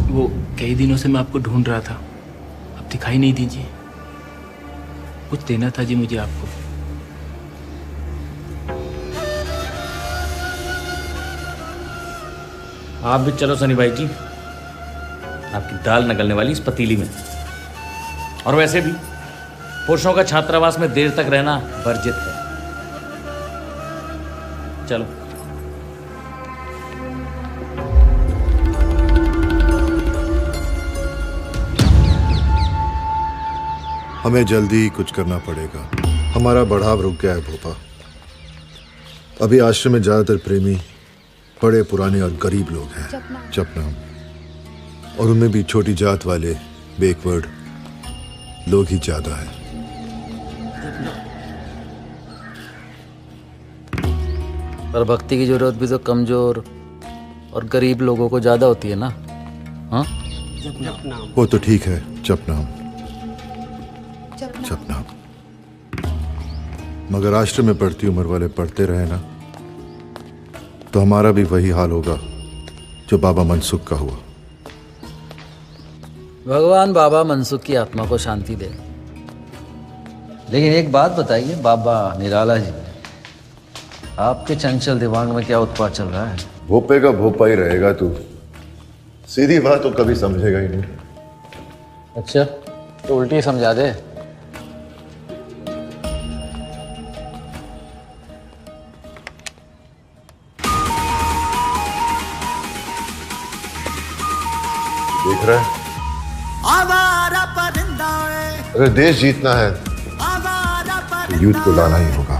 वो कई दिनों से मैं आपको ढूंढ रहा था, अब दिखाई नहीं दीजिए। कुछ देना था जी मुझे आपको। आप भी चलो सनी भाई जी, आपकी दाल निकलने वाली इस पतीली में। और वैसे भी पुरुषों का छात्रावास में देर तक रहना वर्जित है। चलो। हमें जल्दी ही कुछ करना पड़ेगा। हमारा बढ़ाव रुक गया है भोपा। अभी आश्रम में ज्यादातर प्रेमी बड़े पुराने और गरीब लोग हैं, चपनाम, और उनमें भी छोटी जात वाले बैकवर्ड लोग ही ज्यादा है। पर भक्ति की जरूरत भी तो कमजोर और गरीब लोगों को ज्यादा होती है ना। हाँ, वो तो ठीक है चपनाम, चपनाम, मगर आश्रम में पढ़ती उम्र वाले पढ़ते रहे ना, तो हमारा भी वही हाल होगा जो बाबा मनसुख का हुआ। भगवान बाबा मनसुख की आत्मा को शांति दे। लेकिन एक बात बताइए बाबा निराला जी, आपके चंचल दिमाग में क्या उत्पात चल रहा है? भोपे का भोपा ही रहेगा तू, सीधी बात तो कभी समझेगा ही नहीं। अच्छा, तो उल्टी समझा दे। देख रहा है, अगर देश जीतना है तो यूथ को लाना ही होगा,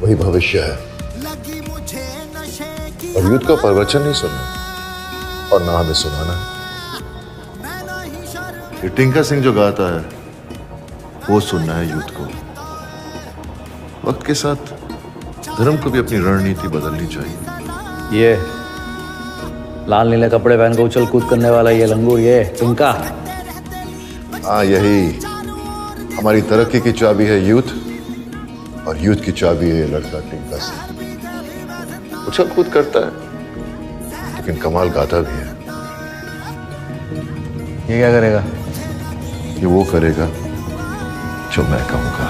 वही भविष्य है। और यूथ का प्रवचन नहीं सुनना और ना हमें सुनाना है। ये टिंका सिंह जो गाता है वो सुनना है यूथ को। वक्त के साथ धर्म को भी अपनी रणनीति बदलनी चाहिए। ये लाल नीले कपड़े पहन कर उछल कूद करने वाला ये लंगूर, ये टिंका। हाँ, यही हमारी तरक्की की चाबी है यूथ, और यूथ की चाबी है ये लड़का टिंका सिंह। उछल कूद करता है लेकिन कमाल गाता भी है। ये क्या करेगा? ये वो करेगा जो मैं कहूंगा।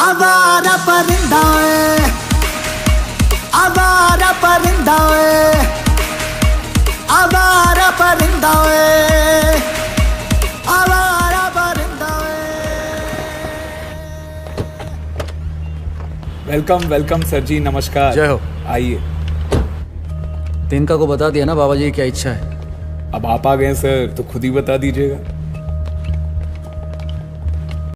आवारा परिंदा है, आवारा परिंदा है, आवारा परिंदा है, आवारा परिंदा है। वेलकम वेलकम सर जी, नमस्कार। जय हो। आइए। तिनका को बता दिया ना बाबा जी की क्या इच्छा है? अब आप आ गए सर तो खुद ही बता दीजिएगा।